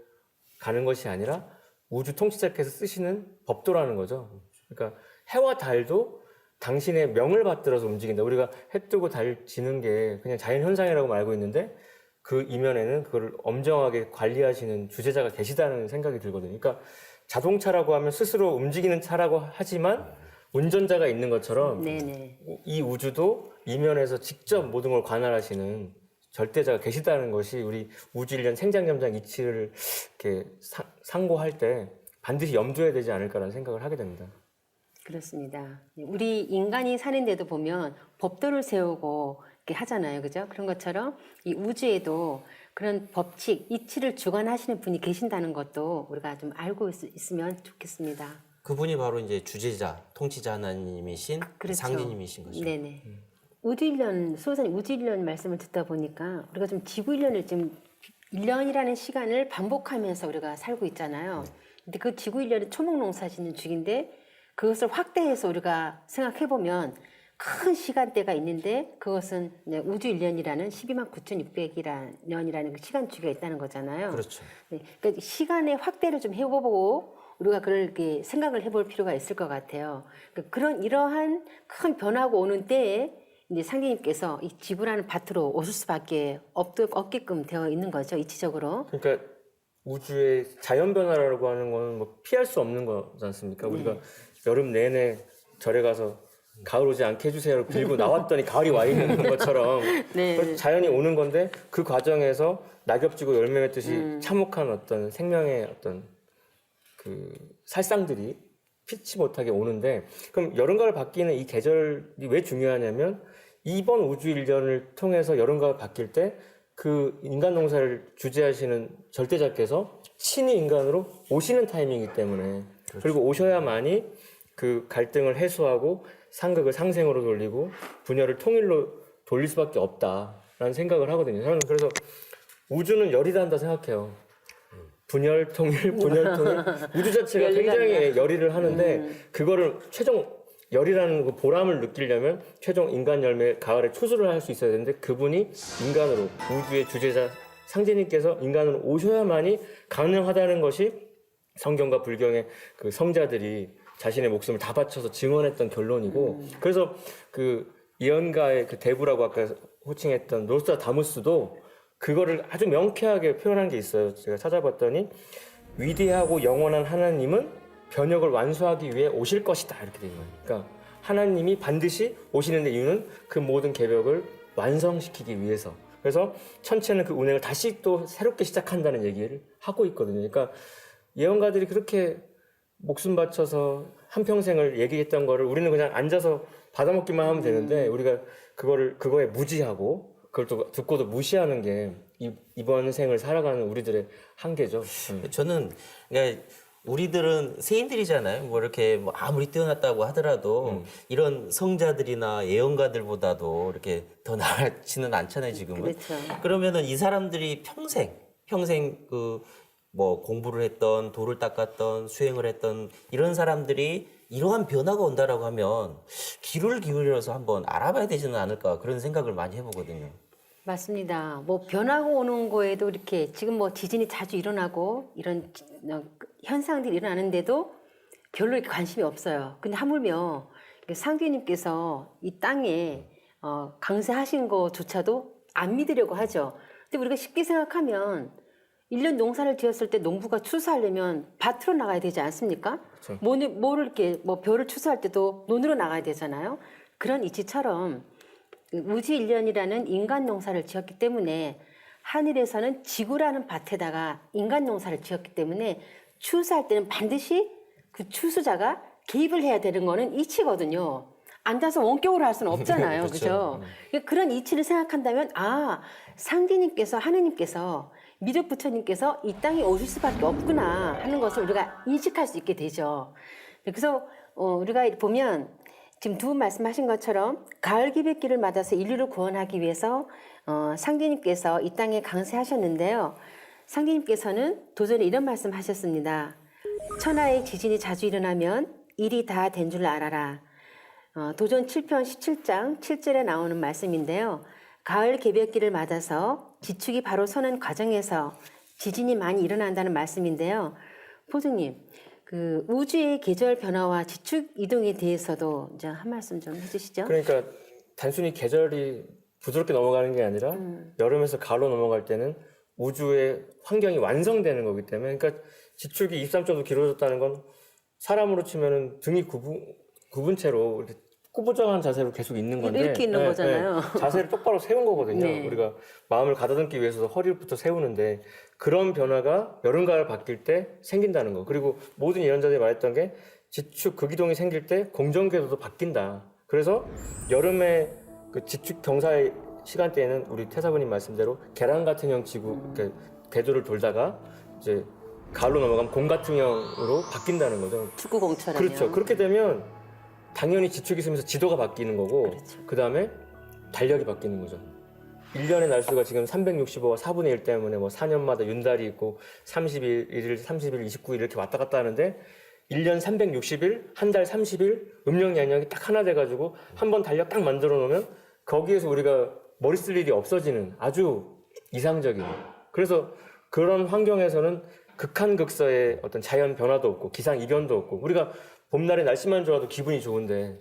가는 것이 아니라 우주 통치자께서 쓰시는 법도라는 거죠. 그러니까 해와 달도 당신의 명을 받들어서 움직인다. 우리가 해 뜨고 달 지는 게 그냥 자연 현상이라고 알고 있는데 그 이면에는 그걸 엄정하게 관리하시는 주재자가 계시다는 생각이 들거든요. 그러니까 자동차라고 하면 스스로 움직이는 차라고 하지만 운전자가 있는 것처럼 네네. 이 우주도 이면에서 직접 모든 걸 관할하시는 절대자가 계시다는 것이 우리 우주일련 생장염장 이치를 이렇게 상고할 때 반드시 염두해야 되지 않을까라는 생각을 하게 됩니다. 그렇습니다. 우리 인간이 사는데도 보면 법도를 세우고 이렇게 하잖아요. 그죠? 그런 것처럼 이 우주에도 그런 법칙, 이치를 주관하시는 분이 계신다는 것도 우리가 좀 알고 있으면 좋겠습니다. 그분이 바로 이제 주재자, 통치자 하나님이신 그렇죠. 상주님이신 거죠. 네네. 우주일련, 수호사님 우주일련 말씀을 듣다 보니까 우리가 좀 지구일련을 좀 1년이라는 시간을 반복하면서 우리가 살고 있잖아요. 근데 그 지구일련은 초목농사 짓는 주기인데 그것을 확대해서 우리가 생각해보면 큰 시간대가 있는데 그것은 우주 1년이라는 12만 9,600년이라는 그 시간 주기가 있다는 거잖아요. 그렇죠. 네, 그러니까 시간의 확대를 좀 해보고 우리가 그렇게 생각을 해볼 필요가 있을 것 같아요. 그러니까 이러한 큰 변화가 오는 때에 이제 상제님께서 이 지구라는 밭으로 오실 수밖에 없게끔 되어 있는 거죠, 이치적으로. 그러니까 우주의 자연 변화라고 하는 건 뭐 피할 수 없는 거지 않습니까? 우리가 여름 내내 절에 가서 가을 오지 않게 해주세요 빌고 나왔더니 가을이 와 있는 것처럼 네. 그래서 자연이 오는 건데 그 과정에서 낙엽 지고 열매 맺듯이 참혹한 어떤 생명의 어떤 그 살상들이 피치 못하게 오는데 그럼 여름 가을 바뀌는 이 계절이 왜 중요하냐면 이번 우주 일전을 통해서 여름 가을 바뀔 때 그 인간 농사를 주재하시는 절대자께서 신이 인간으로 오시는 타이밍이기 때문에 그리고 오셔야만이 그 갈등을 해소하고 상극을 상생으로 돌리고 분열을 통일로 돌릴 수밖에 없다라는 생각을 하거든요. 저는 그래서 우주는 열이다 생각해요. 분열, 통일, 분열, 통일. 우주 자체가 굉장히 열의를 하는데 그거를 최종 열이라는 그 보람을 느끼려면 최종 인간 열매 가을에 추수를 할 수 있어야 되는데 그분이 인간으로 우주의 주제자 상제님께서 인간으로 오셔야만이 가능하다는 것이 성경과 불경의 그 성자들이 자신의 목숨을 다 바쳐서 증언했던 결론이고 그래서 그 예언가의 그 대부라고 아까 호칭했던 노스트라다무스도 그거를 아주 명쾌하게 표현한 게 있어요. 제가 찾아봤더니 위대하고 영원한 하나님은 변혁을 완수하기 위해 오실 것이다 이렇게 돼 있는 거예요. 그러니까 하나님이 반드시 오시는 이유는 그 모든 계획을 완성시키기 위해서. 그래서 천체는 그 운행을 다시 또 새롭게 시작한다는 얘기를 하고 있거든요. 그러니까 예언가들이 그렇게 목숨 바쳐서 한평생을 얘기했던 거를 우리는 그냥 앉아서 받아먹기만 하면 되는데 우리가 그거에 무지하고 그걸 또 듣고도 무시하는 게 이번 생을 살아가는 우리들의 한계죠. 저는 그러니까 우리들은 세인들이잖아요. 뭐 이렇게 뭐 아무리 뛰어났다고 하더라도 이런 성자들이나 예언가들보다도 이렇게 더 나아지는 않잖아요, 지금은. 그렇죠. 그러면은 이 사람들이 평생 그 뭐 공부를 했던, 돌을 닦았던, 수행을 했던 이런 사람들이 이러한 변화가 온다라고 하면 귀를 기울여서 한번 알아봐야 되지는 않을까 그런 생각을 많이 해보거든요. 맞습니다. 뭐 변화가 오는 거에도 이렇게 지금 뭐 지진이 자주 일어나고 이런 현상들이 일어나는데도 별로 이렇게 관심이 없어요. 근데 하물며 상주님께서 이 땅에 강세하신 거조차도 안 믿으려고 하죠. 근데 우리가 쉽게 생각하면 1년 농사를 지었을 때 농부가 추수하려면 밭으로 나가야 되지 않습니까? 그렇죠. 뭐를 이렇게 뭐 벼를 추수할 때도 논으로 나가야 되잖아요. 그런 이치처럼 우주일련이라는 인간 농사를 지었기 때문에 하늘에서는 지구라는 밭에다가 인간 농사를 지었기 때문에 추수할 때는 반드시 그 추수자가 개입을 해야 되는 거는 이치거든요. 앉아서 원격으로 할 수는 없잖아요. 그렇죠. 그죠? 그런 이치를 생각한다면 상帝님께서 하느님께서 미륵 부처님께서 이 땅에 오실 수밖에 없구나 하는 것을 우리가 인식할 수 있게 되죠. 그래서 우리가 보면 지금 두 분 말씀하신 것처럼 가을 기백기를 맞아서 인류를 구원하기 위해서 상帝님께서 이 땅에 강세하셨는데요. 상帝님께서는 도전에 이런 말씀하셨습니다. 천하의 지진이 자주 일어나면 일이 다 된 줄 알아라. 도전 7편 17장 7절에 나오는 말씀인데요. 가을 개벽기를 맞아서 지축이 바로 서는 과정에서 지진이 많이 일어난다는 말씀인데요. 포주님, 그 우주의 계절 변화와 지축 이동에 대해서도 이제 한 말씀 좀 해주시죠. 그러니까 단순히 계절이 부드럽게 넘어가는 게 아니라 여름에서 가을로 넘어갈 때는 우주의 환경이 완성되는 거기 때문에 그러니까 지축이 23.5 길어졌다는 건 사람으로 치면은 등이 굽은 채로 이렇게 꾸부정한 자세로 계속 있는 건데 이렇게 있는 거잖아요. 자세를 똑바로 세운 거거든요. 네. 우리가 마음을 가다듬기 위해서 허리부터 세우는데 그런 변화가 여름 가을 바뀔 때 생긴다는 거. 그리고 모든 예언자들이 말했던 게 지축 극이동이 생길 때 공정궤도도 바뀐다. 그래서 여름에 그 지축 경사의 시간대에는 우리 태사부님 말씀대로 계란 같은 형 지구 궤도를 돌다가 이제 가을로 넘어가면 공 같은 형으로 바뀐다는 거죠. 축구공처럼요. 그렇죠. 그렇게 되면 당연히 지축이 있으면서 지도가 바뀌는 거고 그렇죠. 그다음에 달력이 바뀌는 거죠. 1년의 날수가 지금 365가 4분의 1 때문에 뭐 4년마다 윤달이 있고 30일, 1일, 30일, 29일 이렇게 왔다 갔다 하는데 1년 360일, 한 달 30일 음력 양력이 딱 하나 돼가지고 한번 달력 딱 만들어 놓으면 거기에서 우리가 머리 쓸 일이 없어지는 아주 이상적인 그래서 그런 환경에서는 극한극서의 어떤 자연 변화도 없고 기상 이변도 없고 우리가 봄날에 날씨만 좋아도 기분이 좋은데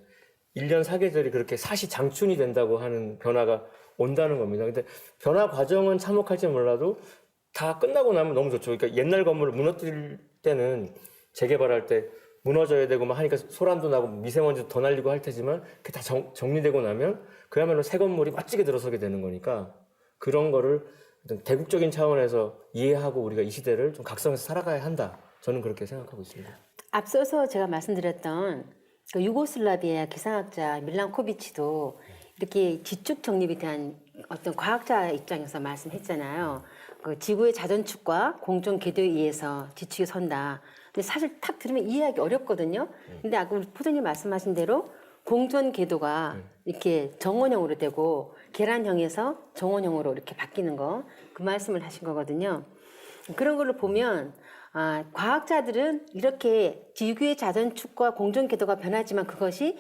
1년 사계절이 그렇게 사시장춘이 된다고 하는 변화가 온다는 겁니다. 근데 변화 과정은 참혹할지 몰라도 다 끝나고 나면 너무 좋죠. 그러니까 옛날 건물을 무너뜨릴 때는 재개발할 때 무너져야 되고 막 하니까 소란도 나고 미세먼지도 더 날리고 할 테지만 그게 다 정리되고 나면 그야말로 새 건물이 멋지게 들어서게 되는 거니까 그런 거를 어떤 대국적인 차원에서 이해하고 우리가 이 시대를 좀 각성해서 살아가야 한다. 저는 그렇게 생각하고 있습니다. 앞서서 제가 말씀드렸던 그 유고슬라비아 기상학자 밀란코비치도 이렇게 지축 정립에 대한 어떤 과학자 입장에서 말씀했잖아요. 그 지구의 자전축과 공정 궤도에 의해서 지축이 선다. 근데 사실 탁 들으면 이해하기 어렵거든요. 근데 아까 우리 포도님 말씀하신 대로 공전 궤도가 이렇게 정원형으로 되고 계란형에서 정원형으로 이렇게 바뀌는 거, 그 말씀을 하신 거거든요. 그런 걸로 보면 과학자들은 이렇게 지구의 자전축과 공전 궤도가 변하지만 그것이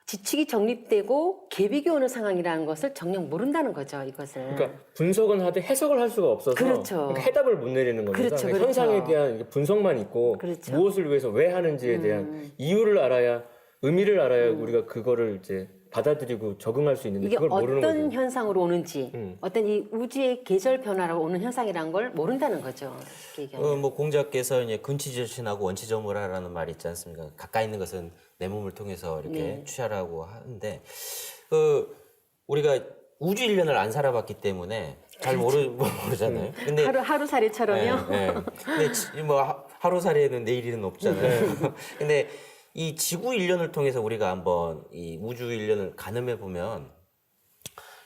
지축이 정립되고 계획이 오는 상황이라는 것을 정녕 모른다는 거죠, 이것을. 그러니까 분석은 하되 해석을 할 수가 없어서 그렇죠. 그러니까 해답을 못 내리는 겁니다. 그렇죠, 그러니까 그렇죠. 현상에 대한 분석만 있고 그렇죠. 무엇을 위해서 왜 하는지에 대한 이유를 알아야 의미를 알아야 우리가 그거를 이제 받아들이고 적응할 수 있는데 이게 그걸 모르는 어떤 거죠. 현상으로 오는지, 어떤 이 우주의 계절 변화로 오는 현상이라는 걸 모른다는 거죠. 쉽게 얘기하면. 뭐 공자께서 이제 근치절신하고 원치저물하라는 말이 있지 않습니까? 가까이 있는 것은 내 몸을 통해서 이렇게 네. 취하라고 하는데 우리가 우주 일년을 안 살아봤기 때문에 잘 모르잖아요. 근데 하루살이처럼요. 네, 네. 근데 뭐 하루살이에는 내일은 없잖아요. 근데 이 지구 일년을 통해서 우리가 한번 이 우주 일년을 가늠해 보면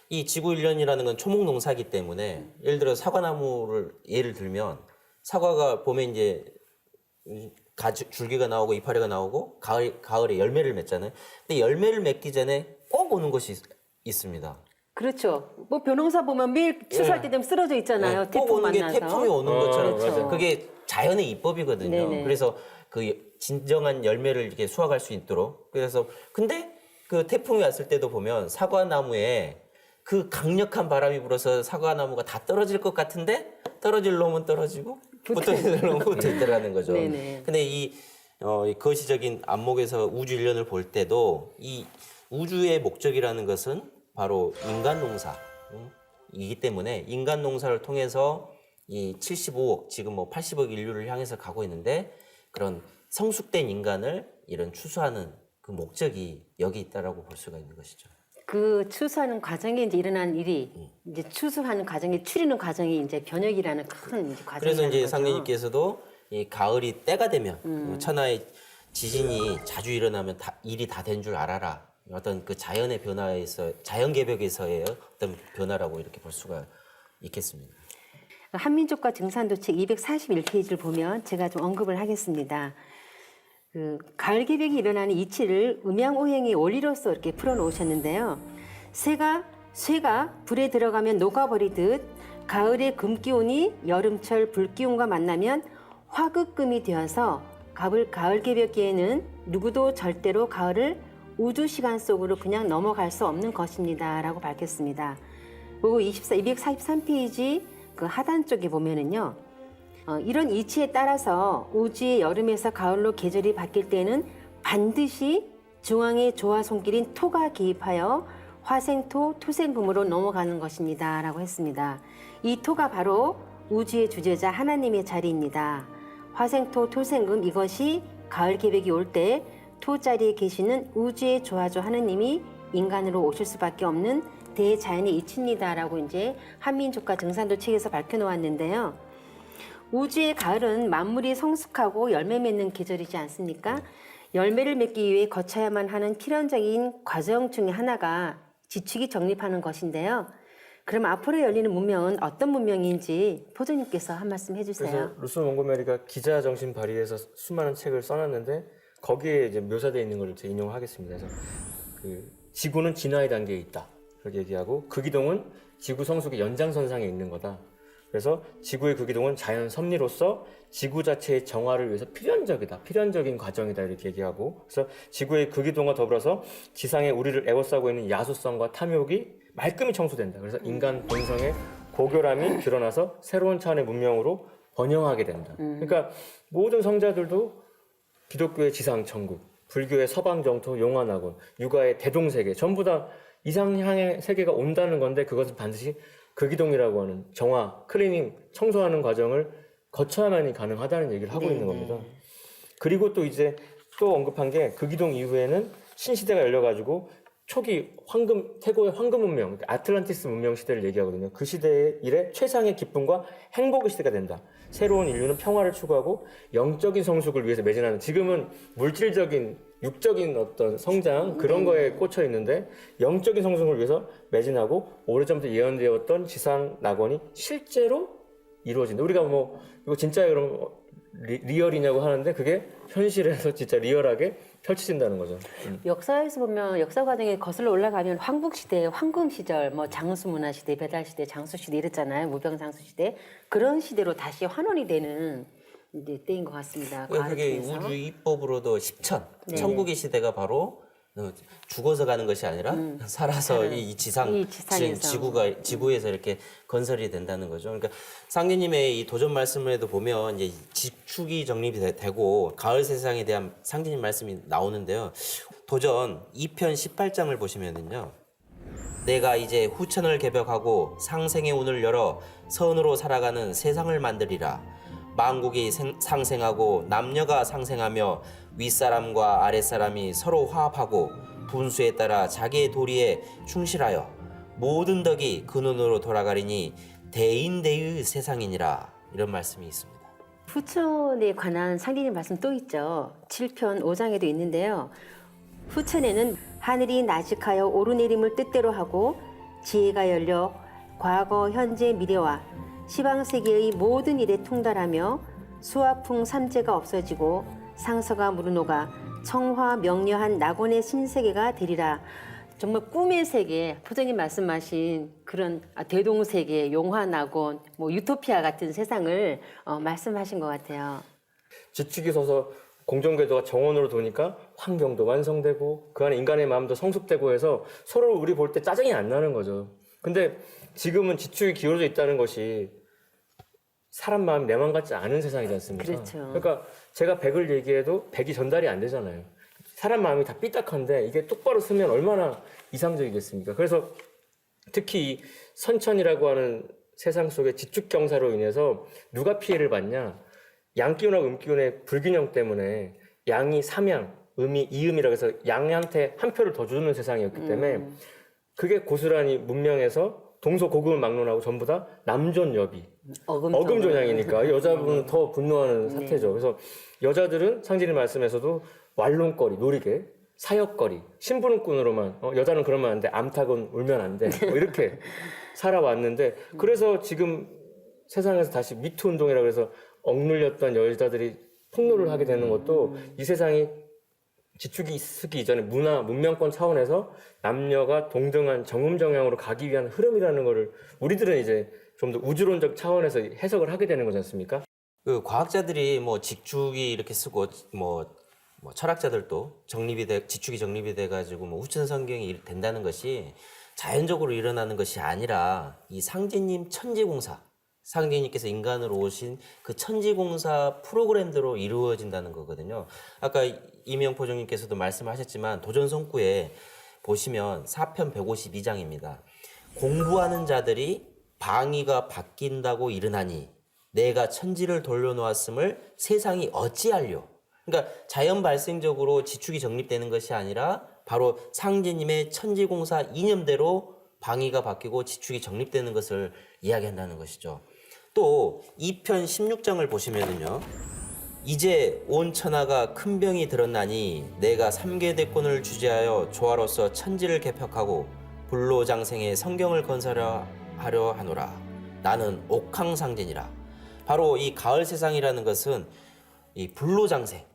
이 지구 일년이라는 건 초목 농사기 때문에 예를 들어 사과나무를 예를 들면 사과가 봄에 이제 줄기가 나오고 이파리가 나오고 가을에 열매를 맺잖아요. 근데 열매를 맺기 전에 꼭 오는 것이 있습니다. 그렇죠. 뭐 변호사 보면 매일 추수할 때 되면 쓰러져 있잖아요. 꼭 태풍 오는 게 만나서. 태풍이 오는 것처럼 그렇죠. 그게 자연의 이법이거든요. 네네. 그래서 그 진정한 열매를 이렇게 수확할 수 있도록. 그래서 근데 그 태풍이 왔을 때도 보면 사과나무에 그 강력한 바람이 불어서 사과나무가 다 떨어질 것 같은데 떨어질 놈은 떨어지고 붙어있는 놈은 붙어있더라는 거죠. 네네. 근데 이 거시적인 안목에서 우주 일련을 볼 때도 이 우주의 목적이라는 것은 바로 인간 농사이기 때문에 인간 농사를 통해서 이 75억 지금 뭐 80억 인류를 향해서 가고 있는데 그런 성숙된 인간을 이런 추수하는 그 목적이 여기 있다라고 볼 수가 있는 것이죠. 그 추수하는 과정에 이제 일어난 일이 이제 추수하는 과정에 추리는 과정이 이제 변혁이라는 큰 이제 과정이라는 그래서 이제 거죠. 상례님께서도 이 가을이 때가 되면 천하의 지진이 자주 일어나면 일이 다 된 줄 알아라. 어떤 그 자연의 변화에서 자연 개벽에서의 어떤 변화라고 이렇게 볼 수가 있겠습니다. 한민족과 증산도책 241페이지를 보면 제가 좀 언급을 하겠습니다. 그 가을 개벽이 일어나는 이치를 음양오행의 원리로서 이렇게 풀어놓으셨는데요. 쇠가 불에 들어가면 녹아버리듯 가을의 금기운이 여름철 불기운과 만나면 화극금이 되어서 가을 개벽기에는 누구도 절대로 가을을 우주 시간 속으로 그냥 넘어갈 수 없는 것입니다. 라고 밝혔습니다. 그리고 243페이지 그 하단 쪽에 보면은요. 이런 이치에 따라서 우주의 여름에서 가을로 계절이 바뀔 때는 반드시 중앙의 조화 손길인 토가 개입하여 화생토, 토생금으로 넘어가는 것입니다. 라고 했습니다. 이 토가 바로 우주의 주제자 하나님의 자리입니다. 화생토, 토생금 이것이 가을 개벽이 올 때 토자리에 계시는 우주의 조화조 하느님이 인간으로 오실 수밖에 없는 대자연의 이치입니다. 라고 이제 한민족과 증산도 책에서 밝혀놓았는데요. 우주의 가을은 만물이 성숙하고 열매 맺는 계절이지 않습니까? 열매를 맺기 위해 거쳐야만 하는 필연적인 과정 중에 하나가 지축이 정립하는 것인데요. 그럼 앞으로 열리는 문명은 어떤 문명인지 포도님께서 한 말씀 해주세요. 그래서 루소 몽고메리가 기자 정신 발휘해서 수많은 책을 써놨는데 거기에 이제 묘사되어 있는 걸 제가 인용하겠습니다. 그래서 그 지구는 진화의 단계에 있다. 그렇게 얘기하고 극이동은 지구 성숙의 연장선상에 있는 거다. 그래서 지구의 극이동은 자연 섭리로서 지구 자체의 정화를 위해서 필연적이다. 필연적인 과정이다. 이렇게 얘기하고 그래서 지구의 극이동과 더불어서 지상에 우리를 에워싸고 있는 야수성과 탐욕이 말끔히 청소된다. 그래서 인간 본성의 고결함이 드러나서 새로운 차원의 문명으로 번영하게 된다. 그러니까 모든 성자들도 기독교의 지상천국, 불교의 서방정토 용화낙원, 육아의 대동세계 전부 다 이상향의 세계가 온다는 건데 그것은 반드시 극이동이라고 하는 정화, 클리닝, 청소하는 과정을 거쳐야만이 가능하다는 얘기를 하고 있는 겁니다. 그리고 또 이제 또 언급한 게 극이동 이후에는 신시대가 열려가지고 초기 태고의 황금 문명, 아틀란티스 문명 시대를 얘기하거든요. 그 시대 이래 최상의 기쁨과 행복의 시대가 된다. 새로운 인류는 평화를 추구하고 영적인 성숙을 위해서 매진하는, 지금은 물질적인 육적인 어떤 성장 그런 거에 꽂혀 있는데 영적인 성숙을 위해서 매진하고 오래전부터 예언되었던 지상 낙원이 실제로 이루어진다. 우리가 뭐 이거 진짜예요 그럼 리얼이냐고 하는데 그게 현실에서 진짜 리얼하게 펼쳐진다는 거죠. 역사에서 보면 역사 과정에 거슬러 올라가면 황국 시대, 황금 시절, 뭐 장수 문화 시대, 배달 시대, 장수 시대 이랬잖아요. 무병 장수 시대 그런 시대로 다시 환원이 되는 이제 때인 것 같습니다. 그게 과학에서. 우주 입법으로도 10천, 네. 천국의 시대가 바로 죽어서 가는 것이 아니라 살아서 이 지상에서. 지구에서 이렇게 건설이 된다는 거죠. 그러니까 상제님의 이 도전 말씀에도 보면 이제 지축이 정립이 되고 가을 세상에 대한 상제님 말씀이 나오는데요. 도전 2편 18장을 보시면은요. 내가 이제 후천을 개벽하고 상생의 운을 열어 선으로 살아가는 세상을 만들리라. 만국이 상생하고 남녀가 상생하며 윗사람과 아랫사람이 서로 화합하고 분수에 따라 자기의 도리에 충실하여 모든 덕이 그 눈으로 돌아가리니 대인대의 세상이니라. 이런 말씀이 있습니다. 후천에 관한 상기님 말씀 또 있죠. 7편 5장에도 있는데요. 후천에는 하늘이 나직하여 오르내림을 뜻대로 하고 지혜가 열려 과거, 현재, 미래와 시방세계의 모든 일에 통달하며 수화풍 삼재가 없어지고 상서가 무르노가 청화 명료한 낙원의 신세계가 되리라. 정말 꿈의 세계, 포정님 말씀하신 그런 대동세계, 용화낙원, 뭐 유토피아 같은 세상을 말씀하신 것 같아요. 지축이 서서 공정궤도가 정원으로 도니까 환경도 완성되고 그 안에 인간의 마음도 성숙되고 해서 서로 우리 볼 때 짜증이 안 나는 거죠. 근데 지금은 지축이 기울어져 있다는 것이 사람 마음이 내 마음 같지 않은 세상이지 않습니까? 그렇죠. 그러니까 제가 100을 얘기해도 100이 전달이 안 되잖아요. 사람 마음이 다 삐딱한데 이게 똑바로 쓰면 얼마나 이상적이겠습니까? 그래서 특히 이 선천이라고 하는 세상 속의 지축경사로 인해서 누가 피해를 받냐? 양기운하고 음기운의 불균형 때문에 양이 삼양, 음이 이음이라고 해서 양한테 한 표를 더 주는 세상이었기 때문에 그게 고스란히 문명에서 동서고금을 막론하고 전부 다 남존여비, 어금존양이니까 여자분은 더 분노하는 사태죠. 그래서 여자들은 상진이 말씀에서도 완롱거리, 놀이개, 사역거리, 심부름꾼으로만 여자는 그러면 안 돼, 암탉은 울면 안 돼, 뭐 이렇게 살아왔는데 그래서 지금 세상에서 다시 미투 운동이라고 해서 억눌렸던 여자들이 폭로를 하게 되는 것도 이 세상이 지축이 있기 이전에 문명권 차원에서 남녀가 동등한 정음정양으로 가기 위한 흐름이라는 거를 우리들은 이제 좀 더 우주론적 차원에서 해석을 하게 되는 거지 않습니까? 그 과학자들이 뭐 지축이 이렇게 쓰고 뭐 철학자들도 지축이 정립이 돼가지고 뭐 후천 성경이 된다는 것이 자연적으로 일어나는 것이 아니라 이 상제님 천지공사, 상제님께서 인간으로 오신 그 천지공사 프로그램대로 이루어진다는 거거든요. 아까 이명포정님께서도 말씀하셨지만 도전성구에 보시면 4편 152장입니다. 공부하는 자들이 방위가 바뀐다고 이르나니 내가 천지를 돌려놓았음을 세상이 어찌알려. 그러니까 자연 발생적으로 지축이 정립되는 것이 아니라 바로 상제님의 천지공사 이념대로 방위가 바뀌고 지축이 정립되는 것을 이야기한다는 것이죠. 또 2편 16장을 보시면은요. 이제 온 천하가 큰 병이 들었나니 내가 삼계대권을 주재하여 조화로서 천지를 개혁하고 불로장생의 성경을 건설하려 하노라. 나는 옥황상제니라. 바로 이 가을 세상이라는 것은 이 불로장생,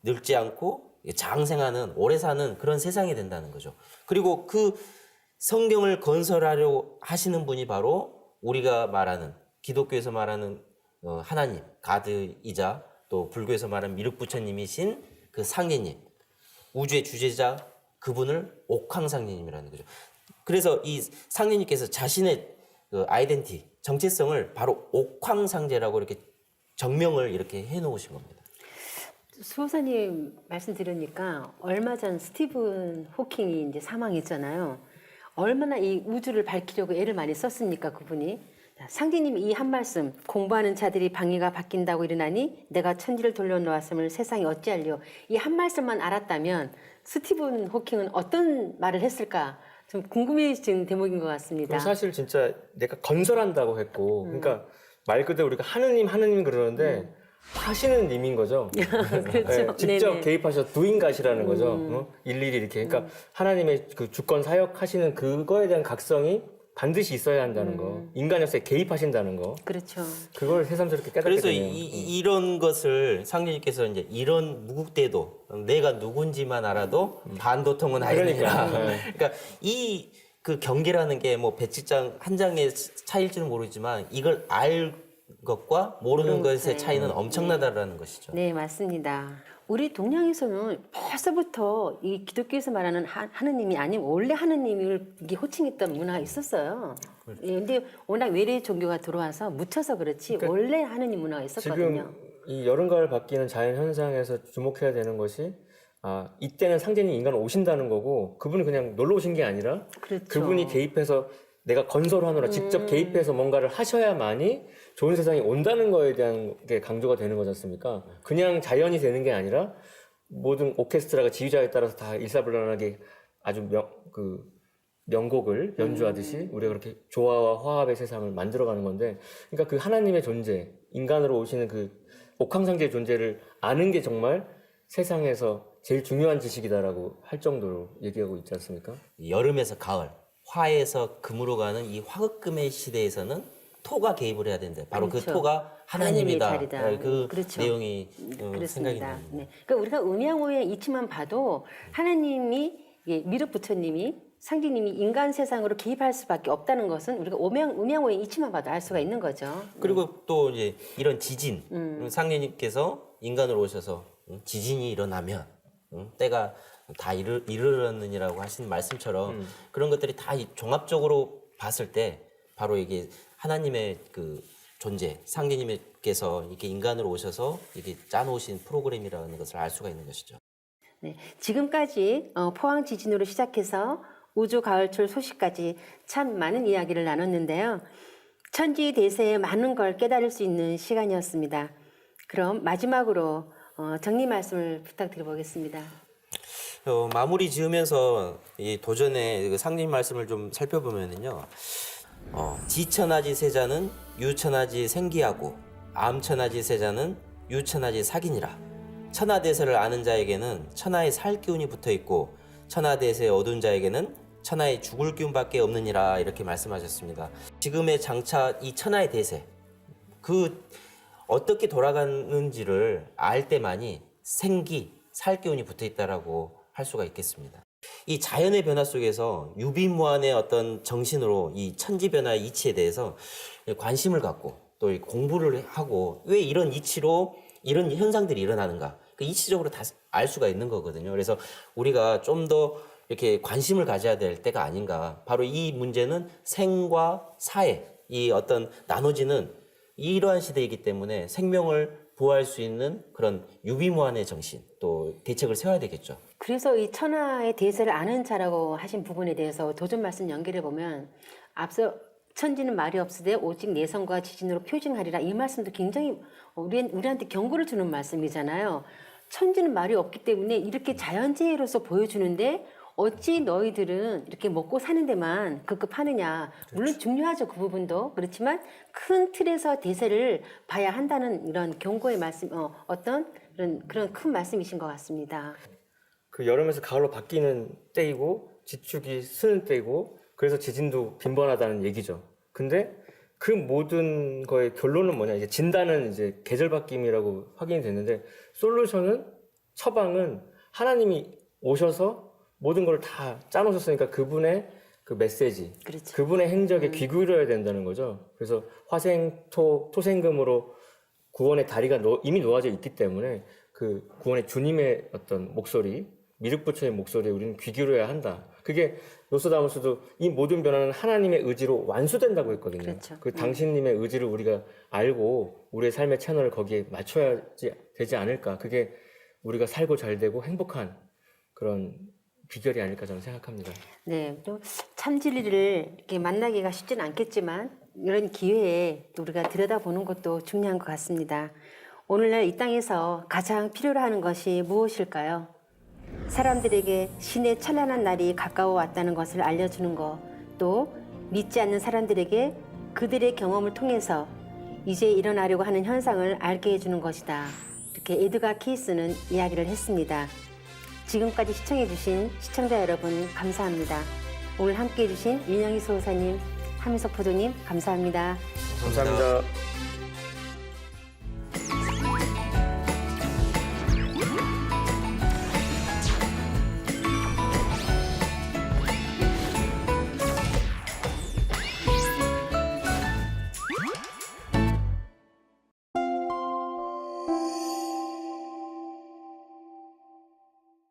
늙지 않고 장생하는, 오래 사는 그런 세상이 된다는 거죠. 그리고 그 성경을 건설하려 하시는 분이 바로 우리가 말하는, 기독교에서 말하는 하나님, 가드이자 또 불교에서 말하는 미륵부처님이신 그 상제님, 우주의 주제자, 그분을 옥황상제님이라는 거죠. 그래서 이 상제님께서 자신의 그 아이덴티, 정체성을 바로 옥황상제라고 이렇게 정명을 이렇게 해놓으신 겁니다. 수호사님 말씀 들으니까 얼마 전 스티븐 호킹이 이제 사망했잖아요. 얼마나 이 우주를 밝히려고 애를 많이 썼습니까, 그분이? 상디님이 이 한 말씀, 공부하는 자들이 방위가 바뀐다고 일어나니 내가 천지를 돌려놓았음을 세상이 어찌할리요. 이 한 말씀만 알았다면 스티븐 호킹은 어떤 말을 했을까 좀 궁금해지는 대목인 것 같습니다. 그럼 사실 진짜 내가 건설한다고 했고, 그러니까 말 그대로 우리가 하느님 그러는데 하시는 님인 거죠. 그렇죠. 직접 네네. 개입하셔서 doing가시라는 거죠. 일일이 이렇게. 그러니까 하나님의 그 주권 사역하시는 그거에 대한 각성이 반드시 있어야 한다는 거. 인간 역사에 개입하신다는 거. 그렇죠. 그걸 새삼스럽게 깨닫게 그래서 되네요. 이런 것을 상리님께서 이제 이런 무국대도 내가 누군지만 알아도 반도통은 아니니라. 그러니까 이 그 경계라는 게 뭐 배치장 한 장의 차이일지는 모르지만 이걸 알 것과 모르는 것의 차이는 엄청나다라는 것이죠. 네, 맞습니다. 우리 동양에서는 벌써부터 이 기독교에서 말하는 하느님이 아니면 원래 하느님을 이게 호칭했던 문화가 있었어요. 예, 근데 워낙 외래 종교가 들어와서 묻혀서 그렇지 원래 하느님 문화가 있었거든요. 지금 이 여름 가을 바뀌는 자연 현상에서 주목해야 되는 것이 이때는 상대님 인간은 오신다는 거고 그분이 그냥 놀러 오신 게 아니라 그렇죠. 그분이 개입해서 내가 건설하느라 직접 개입해서 뭔가를 하셔야만이 좋은 세상이 온다는 거에 대한 게 강조가 되는 거지 않습니까? 그냥 자연이 되는 게 아니라 모든 오케스트라가 지휘자에 따라서 다 일사불란하게 아주 명곡을 연주하듯이 우리가 그렇게 조화와 화합의 세상을 만들어가는 건데, 그러니까 그 하나님의 존재, 인간으로 오시는 그 옥황상제의 존재를 아는 게 정말 세상에서 제일 중요한 지식이다라고 할 정도로 얘기하고 있지 않습니까? 여름에서 가을, 화에서 금으로 가는 이 화극금의 시대에서는 토가 개입을 해야 된다. 바로 그렇죠. 그 토가 하나님이다. 자리다. 그 그렇죠. 내용이 생각이 그렇습니다. 납니다. 네. 그러니까 우리가 음양오의 이치만 봐도 하나님이 미륵 부처님이 상디님이 인간 세상으로 개입할 수밖에 없다는 것은 우리가 음양오의 이치만 봐도 알 수가 있는 거죠. 그리고 또 이제 이런 지진, 상례님께서 인간으로 오셔서 지진이 일어나면 때가 다 이르렀느니라고 하신 말씀처럼 그런 것들이 다 종합적으로 봤을 때 바로 이게 하나님의 그 존재, 상계님께서 이렇게 인간으로 오셔서 이렇게 짜놓으신 프로그램이라는 것을 알 수가 있는 것이죠. 네, 지금까지 포항 지진으로 시작해서 우주 가을철 소식까지 참 많은 이야기를 나눴는데요. 천지 대세에 많은 걸 깨달을 수 있는 시간이었습니다. 그럼 마지막으로 정리 말씀을 부탁드려보겠습니다. 마무리 지으면서 이 도전의 그 상님 말씀을 좀 살펴보면은요. 지천하지 세자는 유천하지 생기하고 암천하지 세자는 유천하지 사기니라. 천하대세를 아는 자에게는 천하의 살 기운이 붙어 있고 천하대세에 얻은 자에게는 천하의 죽을 기운밖에 없느니라 이렇게 말씀하셨습니다. 지금의 장차 이 천하의 대세 그 어떻게 돌아가는지를 알 때만이 생기, 살 기운이 붙어 있다라고 할 수가 있겠습니다. 이 자연의 변화 속에서 유비무한의 어떤 정신으로 이 천지 변화의 이치에 대해서 관심을 갖고 또 공부를 하고 왜 이런 이치로 이런 현상들이 일어나는가 그 이치적으로 다 알 수가 있는 거거든요. 그래서 우리가 좀 더 이렇게 관심을 가져야 될 때가 아닌가. 바로 이 문제는 생과 사의 이 어떤 나눠지는 이러한 시대이기 때문에 생명을 보호할 수 있는 그런 유비무한의 정신 또 대책을 세워야 되겠죠. 그래서 이 천하의 대세를 아는 자라고 하신 부분에 대해서 도전 말씀 연결해 보면 앞서 천지는 말이 없으되 오직 내성과 지진으로 표징하리라 이 말씀도 굉장히 우리한테 경고를 주는 말씀이잖아요. 천지는 말이 없기 때문에 이렇게 자연재해로서 보여주는데 어찌 너희들은 이렇게 먹고 사는 데만 급급하느냐. 물론 중요하죠. 그 부분도. 그렇지만 큰 틀에서 대세를 봐야 한다는 이런 경고의 말씀, 어떤 그런 큰 말씀이신 것 같습니다. 그 여름에서 가을로 바뀌는 때이고 지축이 쓰는 때이고 그래서 지진도 빈번하다는 얘기죠. 근데 그 모든 거의 결론은 뭐냐? 이제 진단은 이제 계절 바뀜이라고 확인이 됐는데 솔루션은 처방은 하나님이 오셔서 모든 걸 다 짜놓으셨으니까 그분의 그 메시지, 그렇죠. 그분의 행적에 귀 기울여야 된다는 거죠. 그래서 토생금으로 구원의 다리가 이미 놓아져 있기 때문에 그 구원의 주님의 어떤 목소리, 미륵부처의 목소리에 우리는 귀 기울여야 한다. 그게 노스다무스도 이 모든 변화는 하나님의 의지로 완수된다고 했거든요. 그렇죠. 그 당신님의 의지를 우리가 알고 우리의 삶의 채널을 거기에 맞춰야 되지 않을까. 그게 우리가 살고 잘 되고 행복한 그런 비결이 아닐까 저는 생각합니다. 네, 또 참 진리를 이렇게 만나기가 쉽지는 않겠지만 이런 기회에 또 우리가 들여다보는 것도 중요한 것 같습니다. 오늘날 이 땅에서 가장 필요로 하는 것이 무엇일까요? 사람들에게 신의 찬란한 날이 가까워 왔다는 것을 알려주는 것, 또 믿지 않는 사람들에게 그들의 경험을 통해서 이제 일어나려고 하는 현상을 알게 해주는 것이다. 이렇게 에드가 케이스는 이야기를 했습니다. 지금까지 시청해주신 시청자 여러분 감사합니다. 오늘 함께해 주신 윤영희 수호사님, 함희석 포도님 감사합니다. 감사합니다.